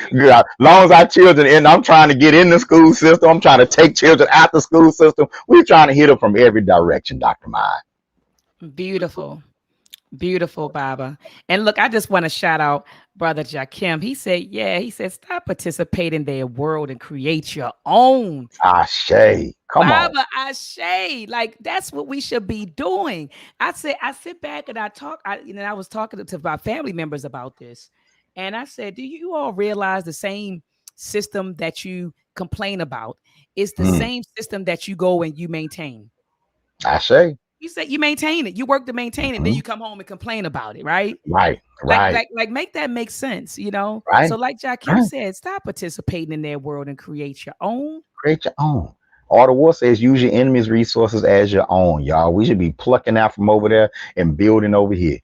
long as our children, and I'm trying to get in the school system, I'm trying to take children out the school system. We're trying to hit them from every direction, Dr. Maat. Beautiful. Beautiful, Baba. And look, I just want to shout out Brother Jakim. He said, stop participating in their world and create your own. Ashe. Come Baba, on. Ashe. Like, that's what we should be doing. I sit back and I talk, I was talking to my family members about this. And I said, do you all realize the same system that you complain about is the same system that you go and you maintain? Ashe. You say you maintain it. You work to maintain it. Then you come home and complain about it, right? Right. Like make that make sense, Right. So like Jakim said, stop participating in their world and create your own. Create your own. All the war says use your enemy's resources as your own, y'all. We should be plucking out from over there and building over here.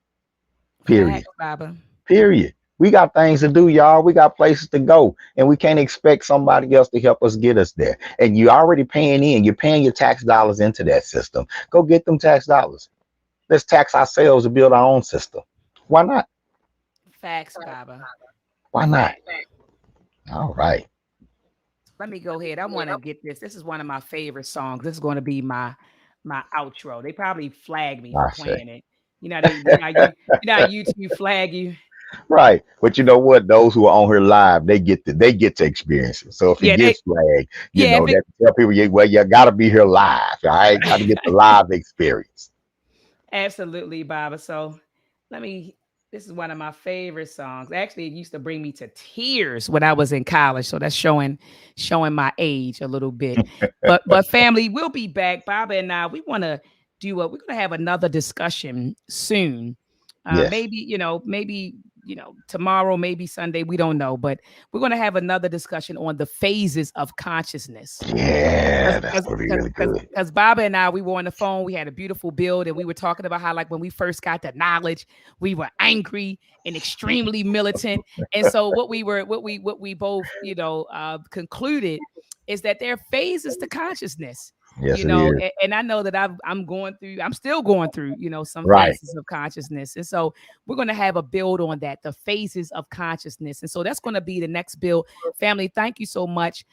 Period. Facts, Baba. Period. We got things to do, y'all. We got places to go, and we can't expect somebody else to help us get us there. And you're already paying in. You're paying your tax dollars into that system. Go get them tax dollars. Let's tax ourselves to build our own system. Why not? Facts, Baba. Why not? All right. Let me go ahead. I want to get this. This is one of my favorite songs. This is going to be my outro. They probably flag me for I say. playing it. You know how YouTube flag you. Right. But you know what? Those who are on here live, they get to experience it. So if it Yeah, gets flagged, if it, that tell people, well, you gotta be here live. All right. Got to get the live experience. absolutely, Baba. So this is one of my favorite songs. Actually, it used to bring me to tears when I was in college. So that's showing my age a little bit. But family, we'll be back. Baba and I, we want to we're gonna have another discussion soon. Yes. Maybe tomorrow, maybe Sunday, we don't know, but we're going to have another discussion on the phases of consciousness. Yeah, that's going to be really good. Because Baba and I, we were on the phone, we had a beautiful build, and we were talking about how, like, when we first got the knowledge, we were angry and extremely militant. And so what we both, concluded is that there are phases to consciousness. Yes, and I know that I'm still going through, some right. phases of consciousness. And so we're going to have a build on that, the phases of consciousness. And so that's going to be the next build. Family, thank you so much,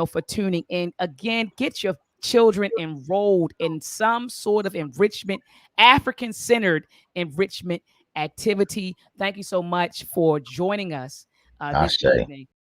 for tuning in. Again, get your children enrolled in some sort of enrichment, African-centered enrichment activity. Thank you so much for joining us this Ashe. evening.